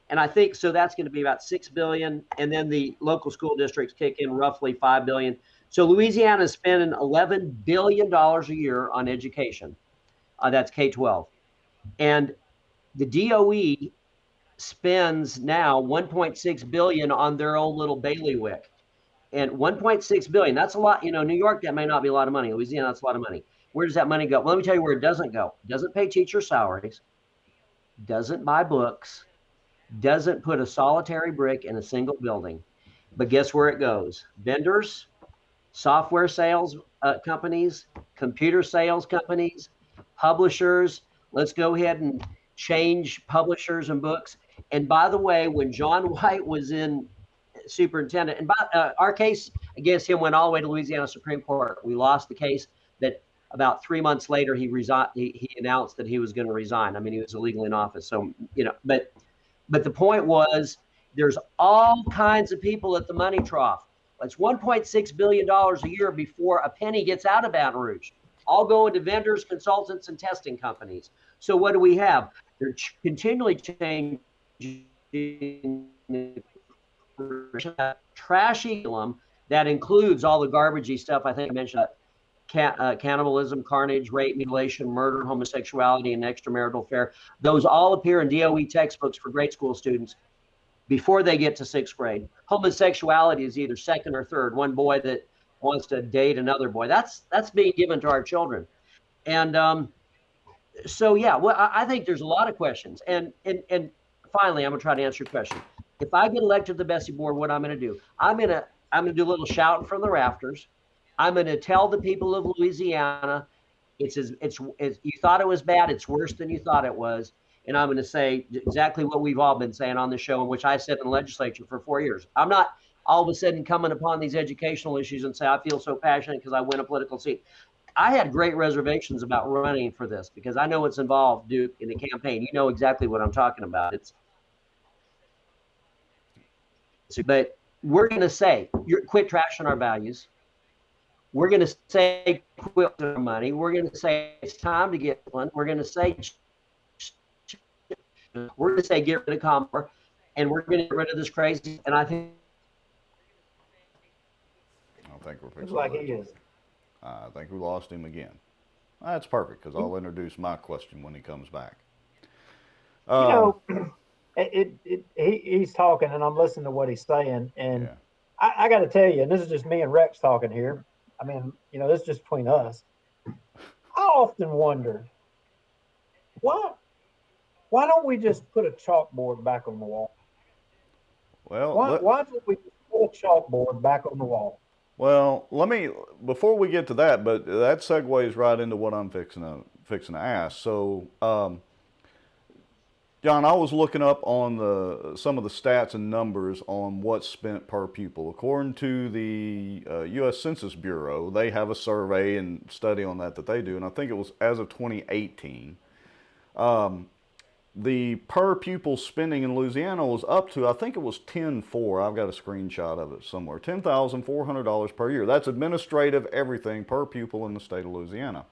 and I think so. That's going to be about 6 billion, and then the local school districts kick in roughly 5 billion. So Louisiana is spending $11 billion a year on education. That's K-12, and the DOE spends now 1.6 billion on their own little bailiwick. And 1.6 billion, that's a lot. You know, New York, that may not be a lot of money. Louisiana, that's a lot of money. Where does that money go? Well, let me tell you where it doesn't go. It doesn't pay teacher salaries, doesn't buy books, doesn't put a solitary brick in a single building. But guess where it goes? Vendors, software sales companies, computer sales companies, publishers. Let's go ahead and change publishers and books. And by the way, when John White was in superintendent, and our case against him went all the way to Louisiana Supreme Court. We lost the case. That about 3 months later, he resigned. He announced that he was going to resign. I mean, he was illegally in office. So, you know, but the point was, there's all kinds of people at the money trough. It's $1.6 billion a year before a penny gets out of Baton Rouge, all going to vendors, consultants, and testing companies. So what do we have? They're continually changing the trashy that includes all the garbagey stuff. I think I mentioned cannibalism, carnage, rape, mutilation, murder, homosexuality, and extramarital affair. Those all appear in DOE textbooks for grade school students before they get to 6th grade. Homosexuality is either second or third. One boy that wants to date another boy. That's being given to our children. And so, yeah, well, I think there's a lot of questions. And finally, I'm going to try to answer your question. If I get elected to the BESE board, what I'm going to do? I'm going to do a little shouting from the rafters. I'm going to tell the people of Louisiana, it's you thought it was bad. It's worse than you thought it was. And I'm going to say exactly what we've all been saying on the show, in which I said in the legislature for 4 years. I'm not all of a sudden coming upon these educational issues and say, I feel so passionate because I win a political seat. I had great reservations about running for this because I know what's involved, Duke, in the campaign. You know exactly what I'm talking about. But we're going to say, quit trashing our values. We're going to say, quit our money. We're going to say, it's time to get one. We're going to say, get rid of Common Core, and we're going to get rid of this crazy. And I think we're fixing like he is. I think we lost him again. That's perfect because I'll introduce my question when he comes back. You know, he's talking, and I'm listening to what he's saying, and yeah. I got to tell you, and this is just me and Rex talking here. I mean, you know, this is just between us. I often wonder why don't we just put a chalkboard back on the wall? Well, why don't we put a chalkboard back on the wall? Well, before we get to that, but that segues right into what I'm fixing to ask. So, John, I was looking up on some of the stats and numbers on what's spent per pupil. According to the U.S. Census Bureau, they have a survey and study on that they do, and I think it was as of 2018. The per pupil spending in Louisiana was up to, I think it was $10,400. I've got a screenshot of it somewhere. $10,400 per year. That's administrative everything per pupil in the state of Louisiana.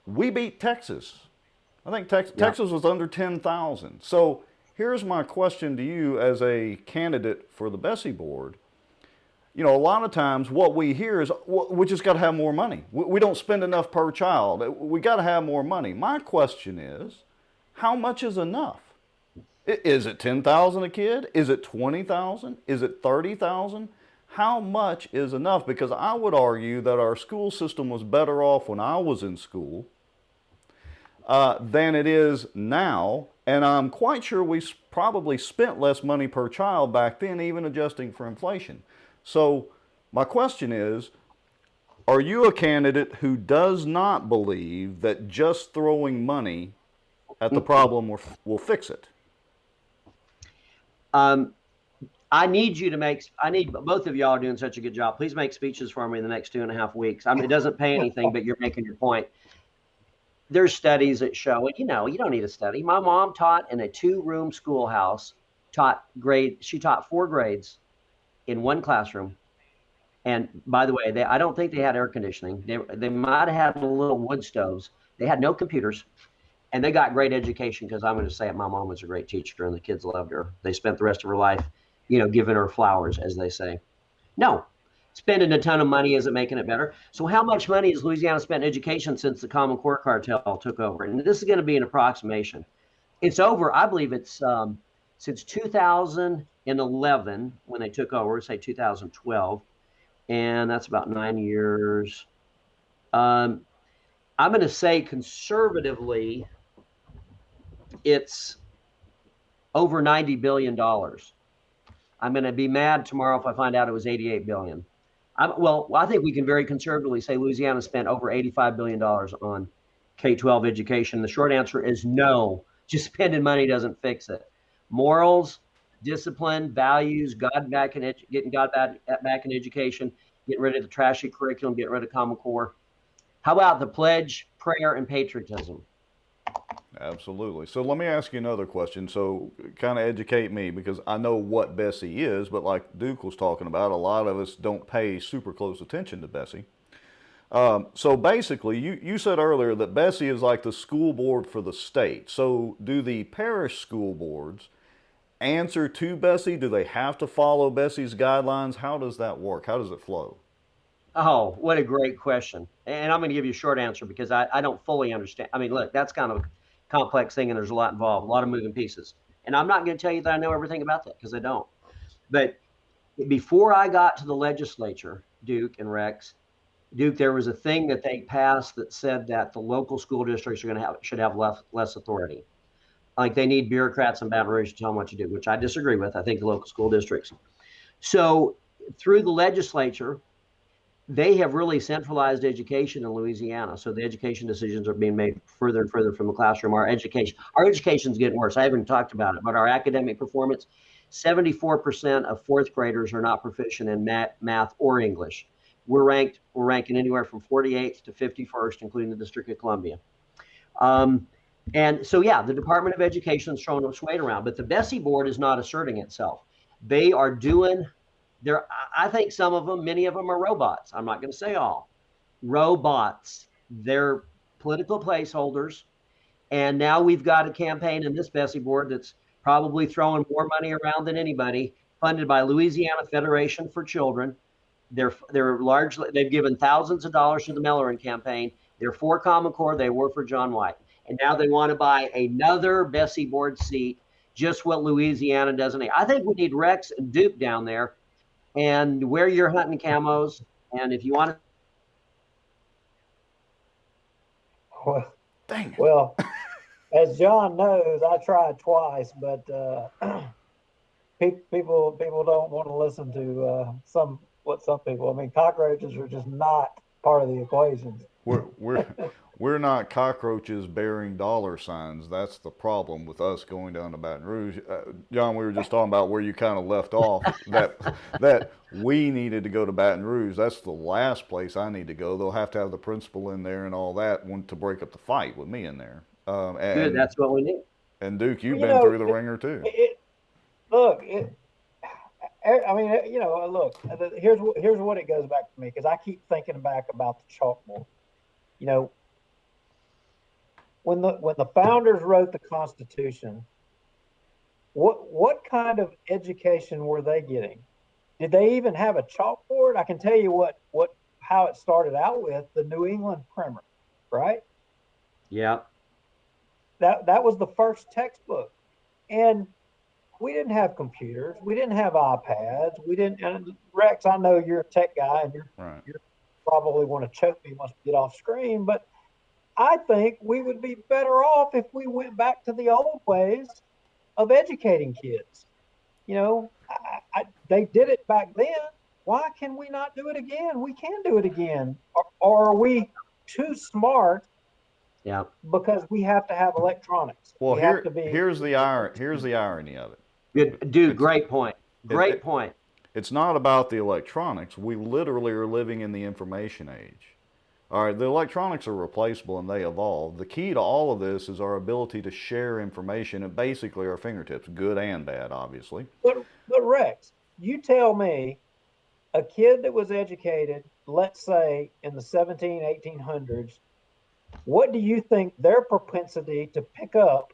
We beat Texas. I think Texas was under 10,000. So here's my question to you as a candidate for the BESE board. You know, a lot of times what we hear is, we just got to have more money. We don't spend enough per child. We got to have more money. My question is, how much is enough? Is it 10,000 a kid? Is it 20,000? Is it 30,000? How much is enough? Because I would argue that our school system was better off when I was in school than it is now. And I'm quite sure we probably spent less money per child back then, even adjusting for inflation. So my question is, are you a candidate who does not believe that just throwing money at the problem will fix it? I need both of y'all are doing such a good job. Please make speeches for me in the next 2.5 weeks. I mean, it doesn't pay anything, but you're making your point. There's studies that show, and you don't need a study. My mom taught in a 2-room schoolhouse, she taught 4 grades in one classroom. And by the way, I don't think they had air conditioning. They might have had little wood stoves. They had no computers. And they got great education because I'm going to say it, my mom was a great teacher and the kids loved her. They spent the rest of her life, giving her flowers, as they say. No, spending a ton of money isn't making it better. So how much money has Louisiana spent in education since the Common Core cartel took over? And this is going to be an approximation. It's over, I believe it's since 2011 when they took over, say 2012. And that's about 9 years. I'm going to say conservatively, it's over $90 billion. I'm going to be mad tomorrow if I find out it was $88 billion. I think we can very conservatively say Louisiana spent over $85 billion on K-12 education. The short answer is no. Just spending money doesn't fix it. Morals, discipline, values, getting God back in education, getting rid of the trashy curriculum, getting rid of Common Core. How about the pledge, prayer, and patriotism? Absolutely. So let me ask you another question. So kind of educate me, because I know what BESE is, but like Duke was talking about, a lot of us don't pay super close attention to BESE. So basically, you said earlier that BESE is like the school board for the state. So do the parish school boards answer to BESE? Do they have to follow BESE's guidelines? How does that work? How does it flow? Oh, what a great question. And I'm going to give you a short answer because I don't fully understand. I mean, look, that's kind of a complex thing and there's a lot involved, a lot of moving pieces. And I'm not going to tell you that I know everything about that because I don't. But before I got to the legislature, Duke and Rex, there was a thing that they passed that said that the local school districts should have less authority. Like they need bureaucrats in Baton Rouge to tell them what to do, which I disagree with. I think the local school districts. So through the legislature, they have really centralized education in Louisiana. So the education decisions are being made further and further from the classroom. Our education is getting worse. I haven't talked about it, but our academic performance, 74% of fourth graders are not proficient in math or English. We're ranking anywhere from 48th to 51st, including the District of Columbia. And so, yeah, the Department of Education is throwing its weight around, but the BESE board is not asserting itself. They are doing I think some of them, many of them are robots. I'm not going to say all. Robots. They're political placeholders. And now we've got a campaign in this BESE board that's probably throwing more money around than anybody, funded by Louisiana Federation for Children. They've given thousands of dollars to the Mellerin campaign. They're for Common Core. They were for John White. And now they want to buy another BESE board seat, just what Louisiana doesn't need. I think we need Rex and Duke down there, and wear your hunting camos. And if you want to. Well, Dang it. well, as John knows, I tried twice, but people don't want to listen to some people. I mean, cockroaches are just not part of the equation. We're not cockroaches bearing dollar signs. That's the problem with us going down to Baton Rouge. John, we were just talking about where you kind of left off, that we needed to go to Baton Rouge. That's the last place I need to go. They'll have to have the principal in there and all that to break up the fight with me in there. Good, that's what we need. And Duke, you've been through the ringer too. Look, here's what it goes back to me, because I keep thinking back about the chalkboard. You know, when the founders wrote the Constitution, what kind of education were they getting? Did they even have a chalkboard? I can tell you how it started out with the New England Primer, right? Yeah. That was the first textbook, and we didn't have computers, we didn't have iPads, we didn't. And Rex, I know you're a tech guy, and you're probably want to choke me once we get off screen, but I think we would be better off if we went back to the old ways of educating kids. You know, they did it back then. Why can we not do it again? We can do it again. Or are we too smart? Yeah. Because we have to have electronics. Well, here's the irony of it. Good, dude. Great point. Great point. It's not about the electronics. We literally are living in the information age. All right, the electronics are replaceable and they evolve. The key to all of this is our ability to share information at basically our fingertips, good and bad, obviously. But Rex, you tell me, a kid that was educated, let's say in the 1800s, what do you think their propensity to pick up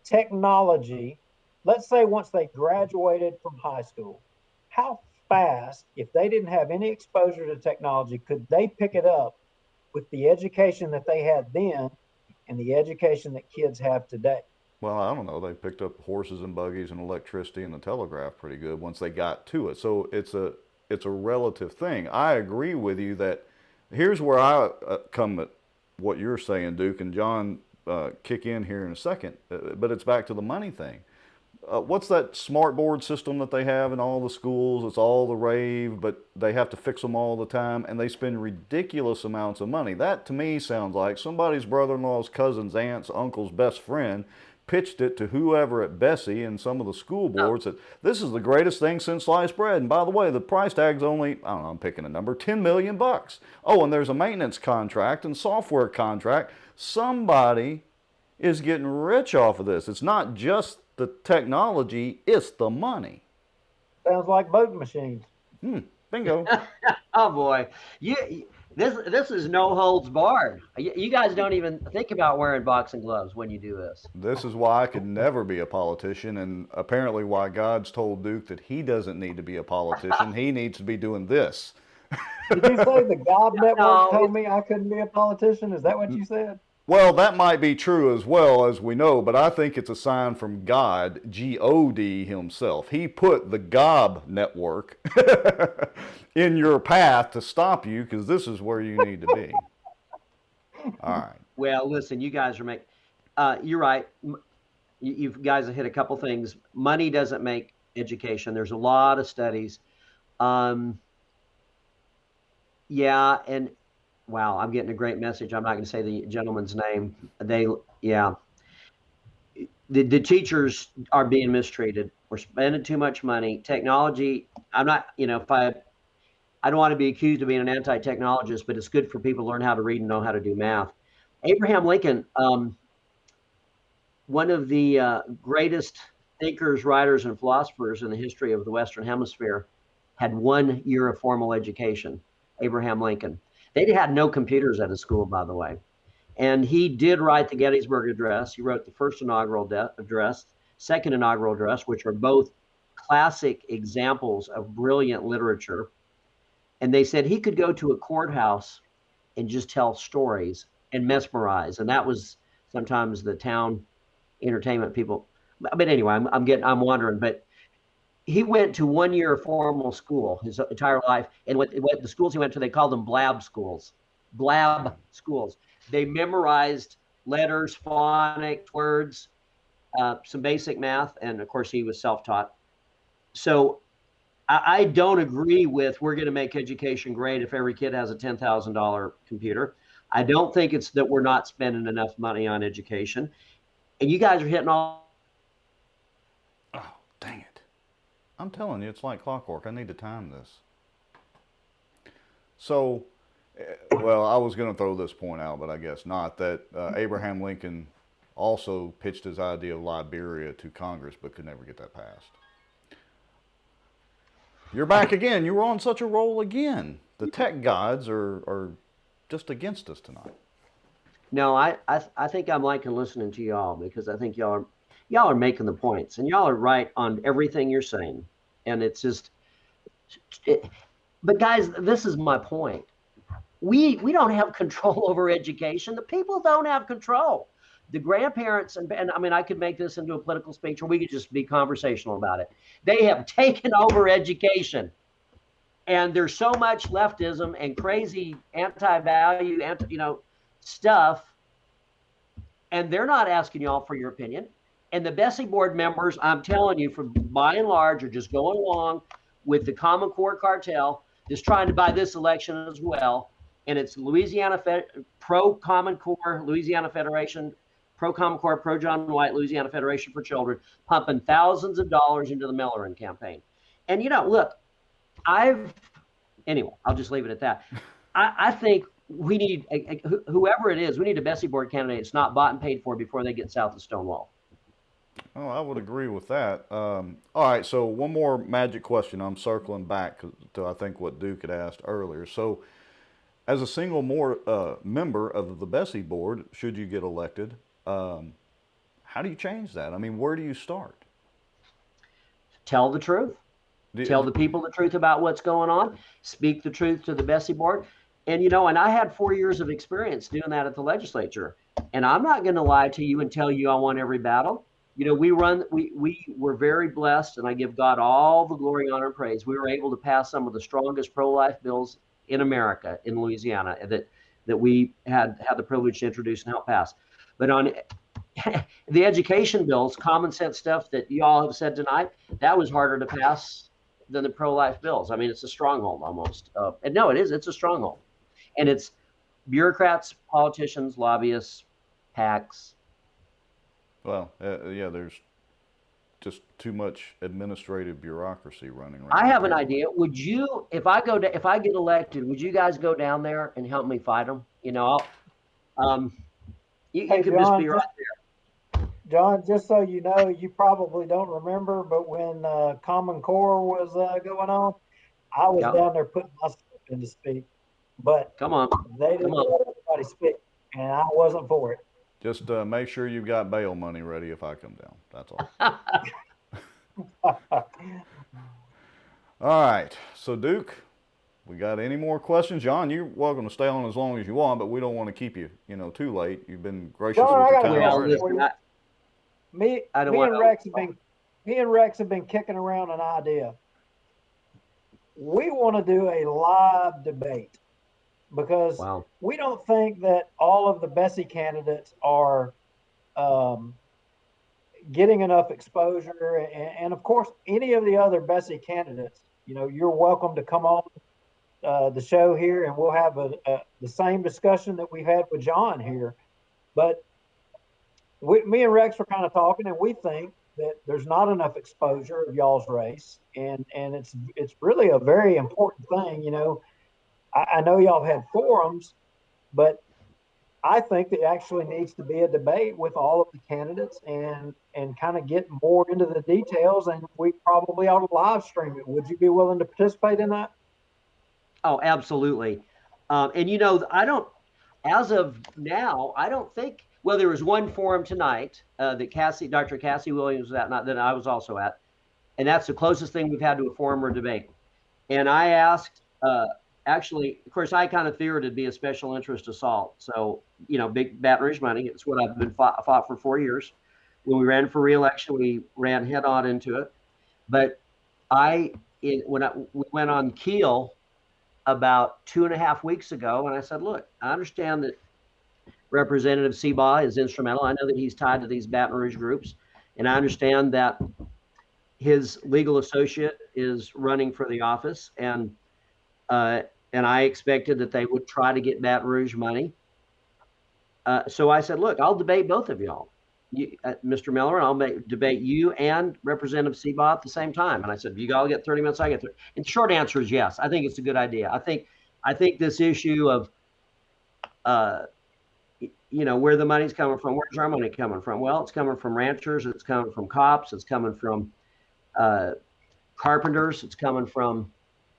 technology, let's say once they graduated from high school, how fast, if they didn't have any exposure to technology, could they pick it up with the education that they had then and the education that kids have today? Well, I don't know. They picked up horses and buggies and electricity and the telegraph pretty good once they got to it. So it's a relative thing. I agree with you that here's where I come at what you're saying, Duke, and John kick in here in a second. But it's back to the money thing. What's that smart board system that they have in all the schools? It's all the rave, but they have to fix them all the time, and they spend ridiculous amounts of money. That, to me, sounds like somebody's brother-in-law's cousin's aunt's uncle's best friend pitched it to whoever at BESE and some of the school boards that this is the greatest thing since sliced bread. And by the way, the price tag's only, I don't know, I'm picking a number, $10 million. Oh, and there's a maintenance contract and software contract. Somebody is getting rich off of this. It's not just the technology, it's the money. Sounds like voting machines. Bingo. Oh boy, this is no holds barred. You guys don't even think about wearing boxing gloves when you do this. This is why I could never be a politician, and apparently why God's told Duke that he doesn't need to be a politician. He needs to be doing this. Did you say the God Network told me I couldn't be a politician? Is that what you said? Well, that might be true as well, as we know, but I think it's a sign from God, G-O-D himself. He put the Gob network in your path to stop you, because this is where you need to be. All right. Well, listen, you guys are you're right. You guys have hit a couple things. Money doesn't make education. There's a lot of studies. Yeah, and wow, I'm getting a great message. I'm not going to say the gentleman's name. Yeah, the teachers are being mistreated. We're spending too much money. Technology. I'm not, if I don't want to be accused of being an anti-technologist, but it's good for people to learn how to read and know how to do math. Abraham Lincoln, one of the greatest thinkers, writers, and philosophers in the history of the Western Hemisphere, had 1 year of formal education. Abraham Lincoln. They had no computers at his school, by the way. And he did write the Gettysburg Address. He wrote the first inaugural address, second inaugural address, which are both classic examples of brilliant literature. And they said he could go to a courthouse and just tell stories and mesmerize. And that was sometimes the town entertainment people. But anyway, I'm wandering. But he went to 1 year of formal school his entire life. And what the schools he went to, they called them blab schools. Blab schools. They memorized letters, phonics, words, some basic math, and of course he was self-taught. So I don't agree with we're going to make education great if every kid has a $10,000 computer. I don't think it's that we're not spending enough money on education. And you guys are hitting all. Oh, dang it. I'm telling you, it's like clockwork. I need to time this. So, well, I was going to throw this point out, but I guess not, that Abraham Lincoln also pitched his idea of Liberia to Congress but could never get that passed. You're back again. You were on such a roll again. The tech gods are just against us tonight. No, I think I'm liking listening to y'all because I think y'all are making the points and y'all are right on everything you're saying. And it's just, but guys, this is my point. We don't have control over education. The people don't have control. The grandparents, and I mean, I could make this into a political speech or we could just be conversational about it. They have taken over education. And there's so much leftism and crazy anti-value, stuff. And they're not asking y'all for your opinion. And the BESE board members, I'm telling you, for by and large, are just going along with the Common Core cartel, just trying to buy this election as well. And it's Louisiana pro Common Core, Louisiana Federation, pro Common Core, pro John White, Louisiana Federation for Children, pumping thousands of dollars into the Millerin campaign. And look, anyway, I'll just leave it at that. I think we need whoever it is, we need a BESE board candidate that's not bought and paid for before they get south of Stonewall. Oh, I would agree with that. All right, so one more magic question. I'm circling back to I think what Duke had asked earlier. So, as a single member of the BESE board, should you get elected, how do you change that? I mean, where do you start? Tell the truth. Tell the people the truth about what's going on. Speak the truth to the BESE board. And, and I had 4 years of experience doing that at the legislature. And I'm not going to lie to you and tell you I won every battle. We were very blessed, and I give God all the glory, honor, and praise. We were able to pass some of the strongest pro-life bills in America, in Louisiana, that we had the privilege to introduce and help pass. But on the education bills, common sense stuff that you all have said tonight, that was harder to pass than the pro-life bills. I mean, it's a stronghold almost. And no, it is. It's a stronghold. And it's bureaucrats, politicians, lobbyists, PACs. Well, yeah, there's just too much administrative bureaucracy running around. I have an idea. Would you, if I get elected, would you guys go down there and help me fight them? You can John, just be right there. John, just so you know, you probably don't remember, but when Common Core was going on, I was down there putting myself in to speak. But come on, they didn't let everybody speak, and I wasn't for it. Just make sure you've got bail money ready if I come down. That's all. All right. So, Duke, we got any more questions? John, you're welcome to stay on as long as you want, but we don't want to keep you, too late. You've been gracious John, with your time already. Me and Rex have been kicking around an idea. We want to do a live debate because we don't think that all of the BESE candidates are getting enough exposure. And of course, any of the other BESE candidates, you're welcome to come on the show here, and we'll have the same discussion that we've had with John here. But me and Rex were kind of talking, and we think that there's not enough exposure of y'all's race, and it's really a very important thing. You know, I know y'all have had forums, but I think there actually needs to be a debate with all of the candidates and kind of get more into the details. And we probably ought to live stream it. Would you be willing to participate in that? Oh, absolutely. And you know, as of now, I don't think. Well, there was one forum tonight that Dr. Cassie Williams was at, that I was also at, and that's the closest thing we've had to a forum or debate. And I asked. Actually, of course, I kind of feared it'd be a special interest assault. So, you know, big Baton Rouge money. It's what I've been fought for 4 years. When we ran for re-election, we ran head on into it. But we went on Keel about 2.5 weeks ago, and I said, look, I understand that Representative Seabaugh is instrumental. I know that he's tied to these Baton Rouge groups, and I understand that his legal associate is running for the office, and I expected that they would try to get Baton Rouge money. So I said, look, I'll debate both of y'all, Mr. Miller, and I'll debate you and Representative Seabaugh at the same time. And I said, you all get 30 minutes, I get 30. And the short answer is yes. I think it's a good idea. I think this issue of, you know, where the money's coming from, where's our money coming from? Well, it's coming from ranchers, it's coming from cops, it's coming from carpenters, it's coming from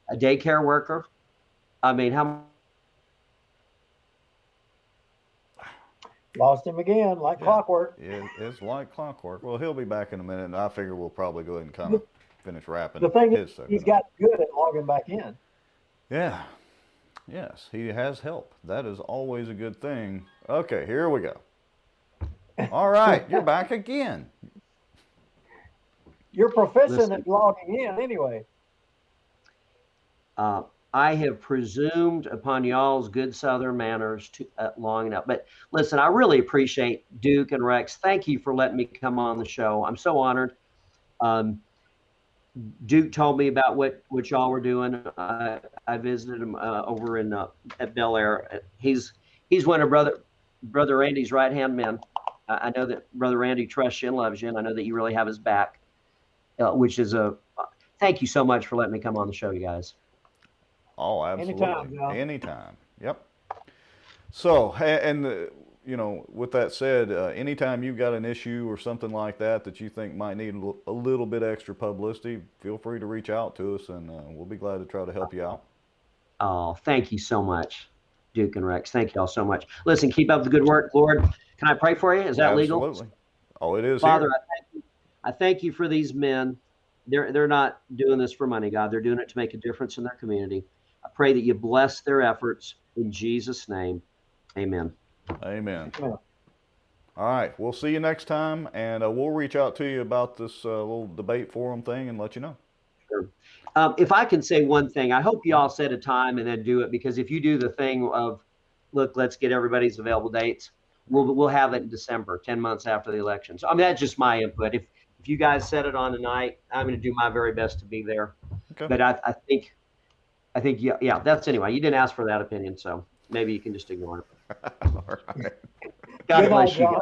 a daycare worker. I mean, how Lost him again, like clockwork. It's like clockwork. Well, he'll be back in a minute, and I figure we'll probably go ahead and kind of finish wrapping. The thing is, he's got good at logging back in. Yeah. Yes, he has help. That is always a good thing. Okay, here we go. All right, you're back again. You're proficient at logging in anyway. I have presumed upon y'all's good Southern manners long enough. But listen, I really appreciate Duke and Rex. Thank you for letting me come on the show. I'm so honored. Duke told me about what y'all were doing. I visited him over in at Bel Air. He's one of Brother Randy's right-hand men. I know that Brother Randy trusts you and loves you, and I know that you really have his back, which is thank you so much for letting me come on the show, you guys. Oh, absolutely. Anytime. Yep. So, and you know, with that said, anytime you've got an issue or something like that you think might need a little bit extra publicity, feel free to reach out to us, and we'll be glad to try to help you out. Oh, thank you so much, Duke and Rex. Thank you all so much. Listen, keep up the good work, Lord. Can I pray for you? Is that legal? Absolutely. Oh, it is. Father, here. I thank you for these men. They're not doing this for money, God. They're doing it to make a difference in their community. I pray that you bless their efforts in Jesus' name. Amen. Amen. All right. We'll see you next time, and we'll reach out to you about this little debate forum thing and let you know. Sure. If I can say one thing, I hope you all set a time and then do it, because if you do the thing of, look, let's get everybody's available dates, we'll have it in December, 10 months after the election. So I mean, that's just my input. If you guys set it on tonight, I'm going to do my very best to be there. Okay. But I think yeah, that's anyway. You didn't ask for that opinion, so maybe you can just ignore it. All right. God bless you guys.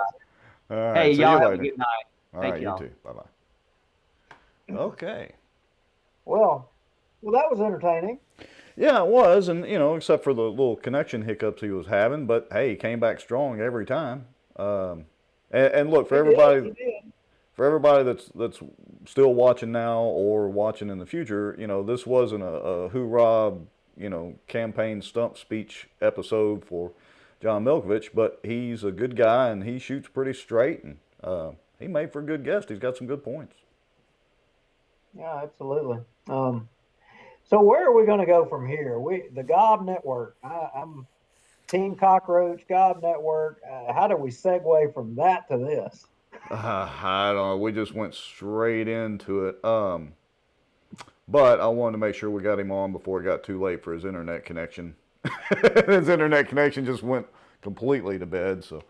All right, hey, y'all have a good night. All right, you too. Bye-bye. Okay. Well, that was entertaining. Yeah, it was, and you know, except for the little connection hiccups he was having, but hey, he came back strong every time. And look, for everybody that's still watching now or watching in the future, you know, this wasn't a hoorah, you know, campaign stump speech episode for John Milkovich, but he's a good guy and he shoots pretty straight, and he made for a good guest. He's got some good points. Yeah, absolutely. So where are we going to go from here? The Gob Network. I'm Team Cockroach, Gob Network. How do we segue from that to this? I don't know. We just went straight into it. But I wanted to make sure we got him on before it got too late for his internet connection. His internet connection just went completely to bed. So,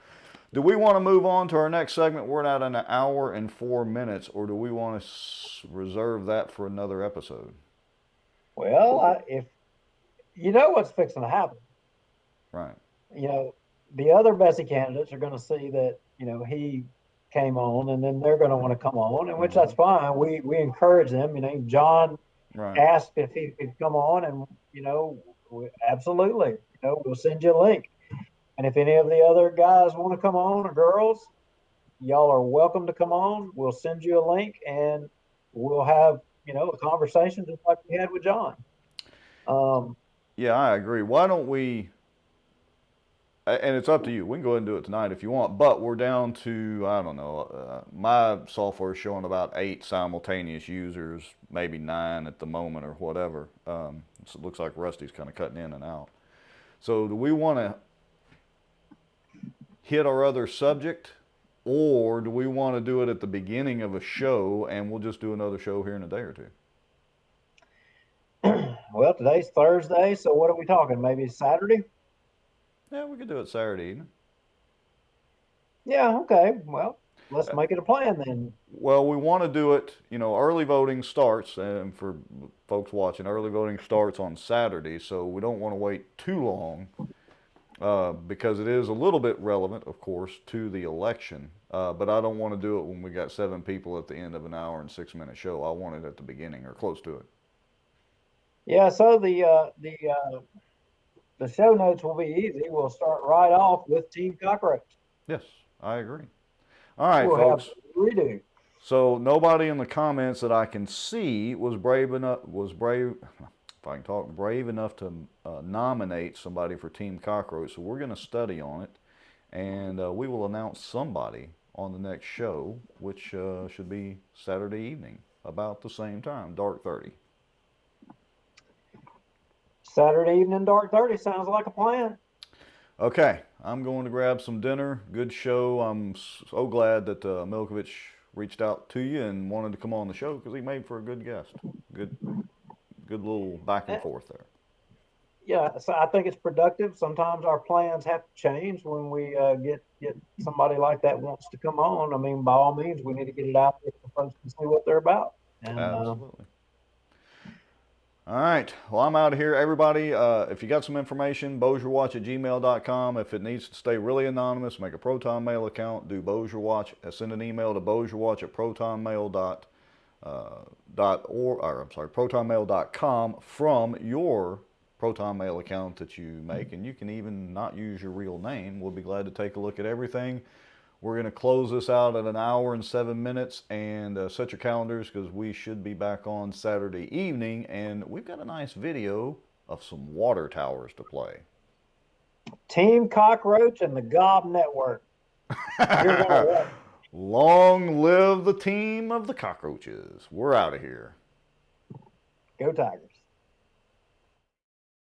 do we want to move on to our next segment? We're at an hour and 4 minutes, or do we want to reserve that for another episode? Well, you know what's fixing to happen. Right. You know, the other BESE candidates are going to see that, he came on, and then they're going to want to come on, and which that's fine. We encourage them. John Right. asked if he could come on, and, absolutely, we'll send you a link. And if any of the other guys want to come on, or girls, y'all are welcome to come on. We'll send you a link, and we'll have, a conversation just like we had with John. Yeah, I agree. Why don't we, and it's up to you. We can go ahead and do it tonight if you want, but we're down to, I don't know, my software is showing about 8 simultaneous users, maybe 9 at the moment or whatever. So it looks like Rusty's kind of cutting in and out. So do we want to hit our other subject, or do we want to do it at the beginning of a show and we'll just do another show here in a day or two? Well, today's Thursday, so what are we talking? Maybe Saturday? Yeah, we could do it Saturday evening. Yeah, okay. Well, let's make it a plan then. Well, we want to do it, early voting starts, and for folks watching, early voting starts on Saturday, so we don't want to wait too long because it is a little bit relevant, of course, to the election. But I don't want to do it when we got 7 people at the end of an hour and 6-minute show. I want it at the beginning or close to it. Yeah, so the show notes will be easy. We'll start right off with Team Cockroach. Yes, I agree. All right, we'll folks. Have redo. So nobody in the comments that I can see was brave enough to nominate somebody for Team Cockroach. So we're going to study on it, and we will announce somebody on the next show, which should be Saturday evening, about the same time, dark 30. Saturday evening, dark 30 sounds like a plan. Okay, I'm going to grab some dinner. Good show. I'm so glad that Milkovich reached out to you and wanted to come on the show because he made for a good guest. Good little back and forth there. Yeah, so I think it's productive. Sometimes our plans have to change when we get somebody like that wants to come on. I mean, by all means, we need to get it out there so folks can see what they're about. And, absolutely. All right. Well, I'm out of here. Everybody, if you got some information, BosierWatch@gmail.com. If it needs to stay really anonymous, make a Proton Mail account. Do BosierWatch. Send an email to ProtonMail.com from your Proton Mail account that you make. And you can even not use your real name. We'll be glad to take a look at everything. We're going to close this out at 1 hour and 7 minutes, and set your calendars because we should be back on Saturday evening, and we've got a nice video of some water towers to play. Team Cockroach and the Gob Network. Long live the team of the cockroaches. We're out of here. Go Tigers.